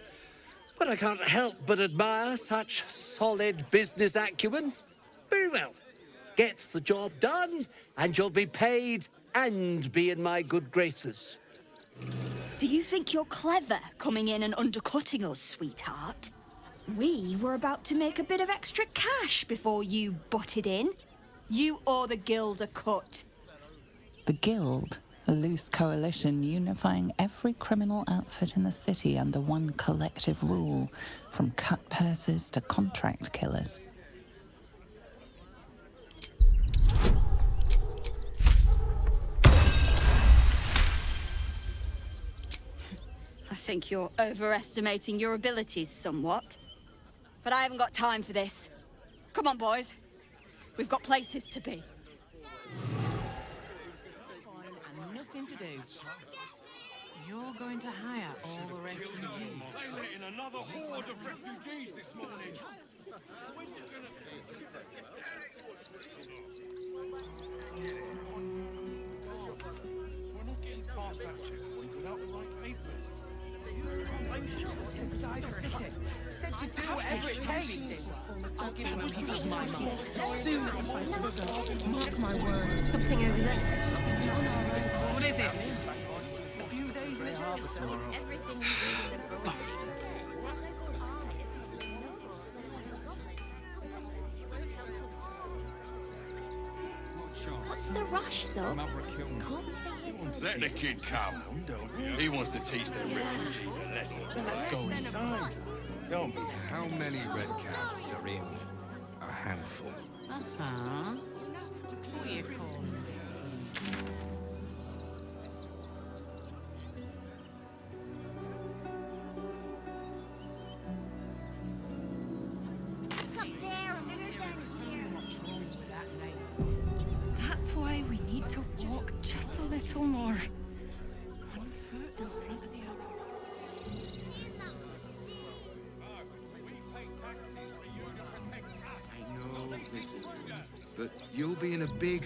but I can't help but admire such solid business acumen. Very well. Get the job done, and you'll be paid and be in my good graces.
Do you think you're clever coming in and undercutting us, sweetheart? We were about to make a bit of extra cash before you butted in. You owe the Guild a cut.
The Guild, a loose coalition unifying every criminal outfit in the city under one collective rule, from cut purses to contract killers.
I think you're overestimating your abilities somewhat. But I haven't got time for this. Come on, boys. We've got places to be.
And nothing to do. You're going to hire all the refugees.
They let in another horde of refugees this morning. We're not getting past that checkpoint without the right papers.
Inside the city. Said to do whatever it takes. I'll give them a piece of my mind. Soon as the fight is done. Mark my words. Something over there.
What is it?
A few days in a jail.
Everything
Bastards.
What's What's the rush, Sob? Can't we stay here?
Let the kid come. He wants to teach the refugees a lesson.
Let's go inside.
Don't be
How many red caps are in a handful?
Uh-huh. What do you call this?
It's up there and we're down here.
That's why we need to walk just a little more. One foot in front of the other.
I know, Vicky, but you'll be in a big,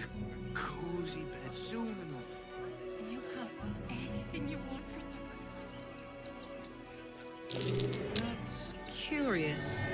cozy bed soon enough.
And you'll have anything you want for supper.
That's curious.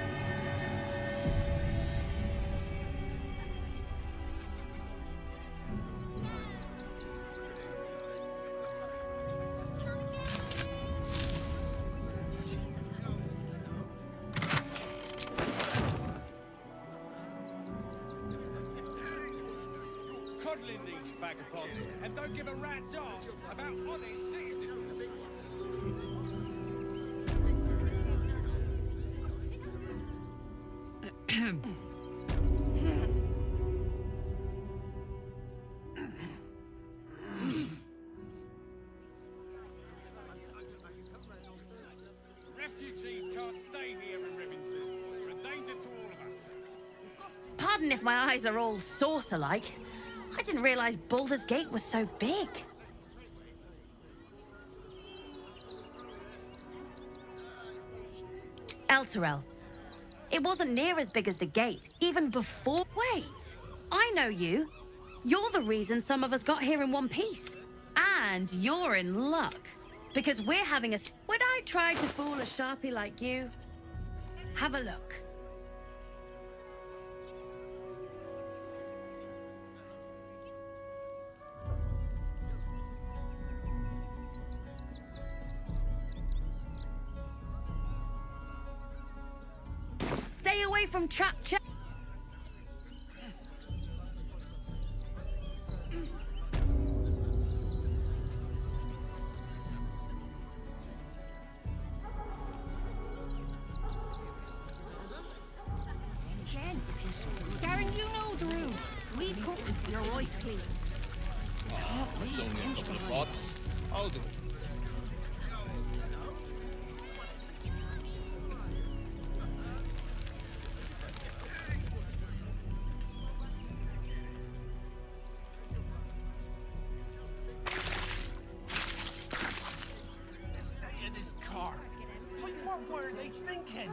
Coddling these vagabonds and don't give a rat's ass about honest citizens. Refugees can't stay here in Rivington. They're a danger to all of us.
Pardon if my eyes are all saucer-like. I didn't realize Baldur's Gate was so big. Elturel. It wasn't near as big as the gate, even before— Wait! I know you. You're the reason some of us got here in one piece. And you're in luck. Because we're having a— Would I try to fool a Sharpie like you? Have a look. Stay away from trap.
Jen, Garen, you know the room. We cook your wife clean.
It's only a couple of pots. I'll do it.
The state of this car. What were they thinking?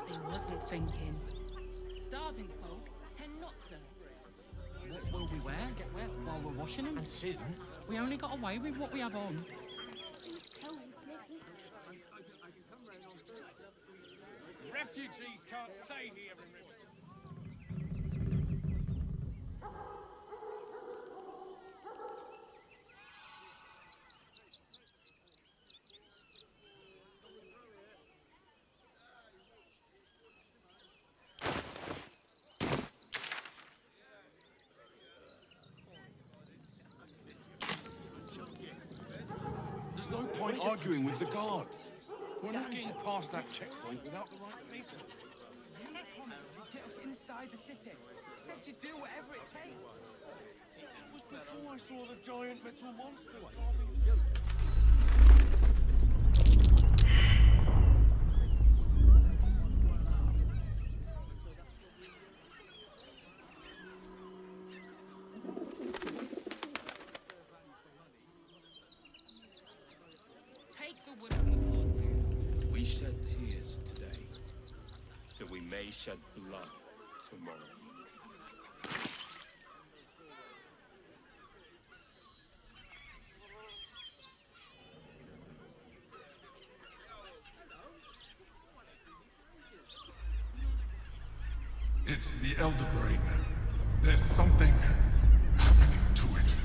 They wasn't thinking. Starving folk tend not to.
What will we wear? Get wet while we're washing them? And soon, we only got away with what we have on.
Refugees can't stay here in Rivington.
There's no point arguing with the guards. We're not getting past that checkpoint without the right people.
You promised you'd get us inside the city. Said you'd do whatever it takes.
It was before I saw the giant metal monster.
Take the wood from the pot.
We shed tears today, so we may shed blood tomorrow.
It's the Elder Brain. There's something happening to it.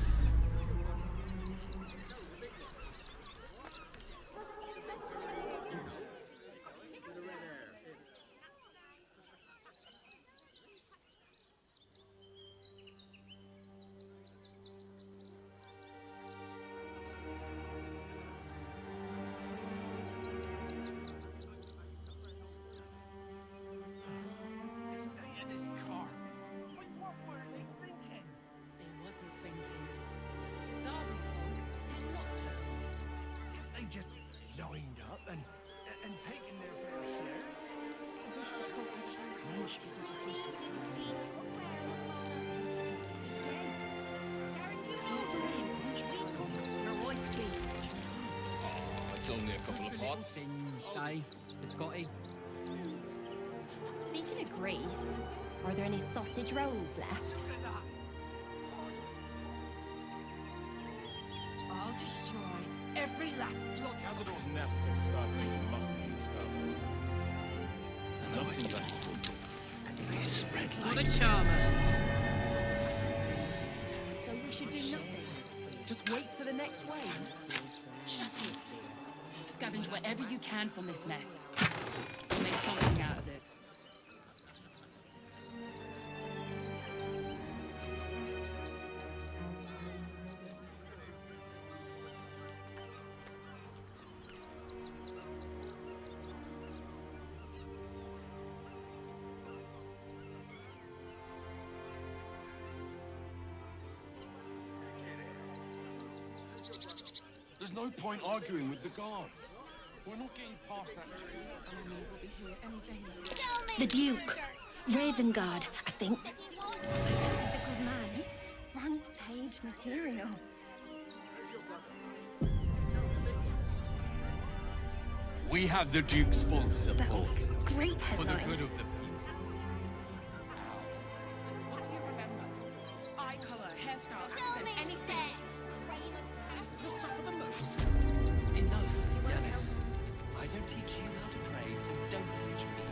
and taking their fair shares.
I wish the cult had shown much is obsessive.
Oh, it's only a couple of pots.
Stay, Scotty.
Speaking of Greece, are there any sausage rolls left?
I'll destroy every last blood.
Hazardous nest of stuff is musty stuff. Nothing less good.
And they spread
What
like
a charmer.
So we should do nothing. Just wait for the next wave.
Shut it. Scavenge wherever you can from this mess. Make something out of it.
There's no point arguing with the guards. We're not getting past that tree, and we will be here any day.
The Duke. Ravengard, I think. He's a good man. He's front-page material.
We have the Duke's full support.
Great
For the
headline.
good of the people.
What do you remember? Eye colour, hairstyle, accent, anything.
Enough, Yanis. I don't teach you how to pray, so don't teach me.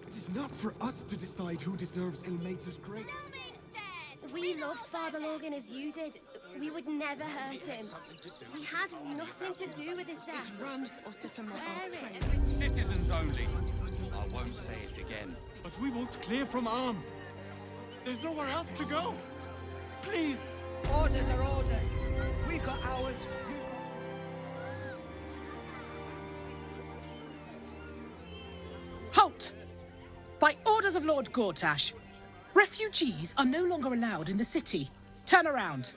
It is not for us to decide who deserves Ilmater's grace.
We loved Father Logan as you did. We would never hurt him. We had nothing to do with his death.
It's run or sit on my
Swear
ass
it.
Citizens only. I won't say it again.
But we won't clear from Arm. There's nowhere else to go. Please.
Orders are orders. We got ours.
Halt! By orders of Lord Gortash, refugees are no longer allowed in the city. Turn around.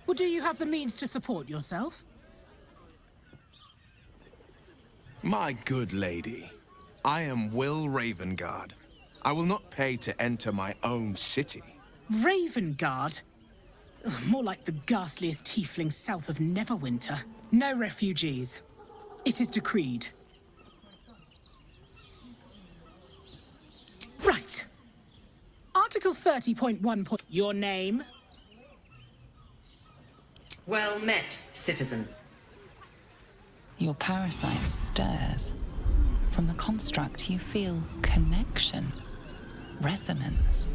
Well, do you have the means to support yourself?
My good lady, I am Will Ravengard. I will not pay to enter my own city.
Ravengard? Ugh, more like the ghastliest tiefling south of Neverwinter. No refugees. It is decreed. Right. Article 30.1. Your name?
Well met, citizen.
Your parasite stirs. From the construct, you feel connection, resonance.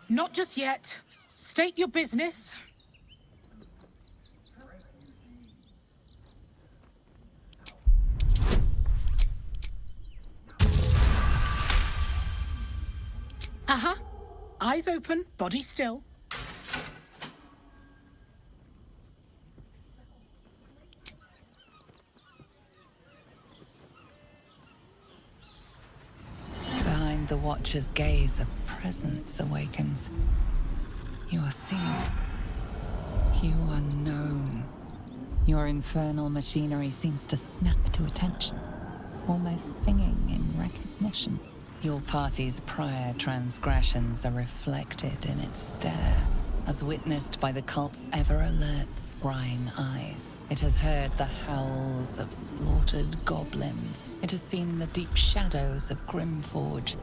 Not just yet. State your business. Uh-huh. Eyes open, body still.
Behind the Watcher's gaze, a presence awakens. You are seen. You are known. Your infernal machinery seems to snap to attention, almost singing in recognition. Your party's prior transgressions are reflected in its stare, as witnessed by the cult's ever-alert, scrying eyes. It has heard the howls of slaughtered goblins. It has seen the deep shadows of Grimforge,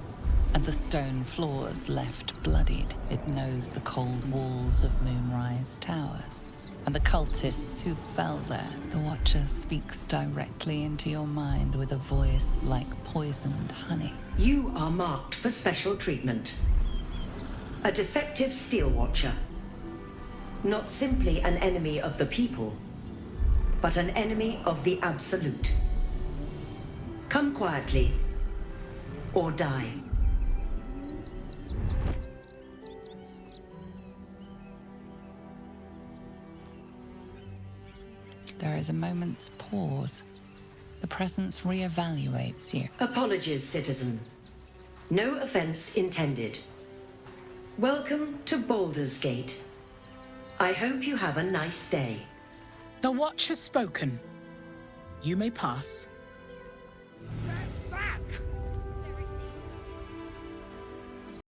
and the stone floors left bloodied. It knows the cold walls of Moonrise Towers, and the cultists who fell there. The Watcher speaks directly into your mind with a voice like poisoned honey.
You are marked for special treatment. A defective Steel Watcher. Not simply an enemy of the people, but an enemy of the Absolute. Come quietly, or die.
There is a moment's pause. The presence reevaluates you.
Apologies, citizen. No offense intended. Welcome to Baldur's Gate. I hope you have a nice day.
The watch has spoken. You may pass.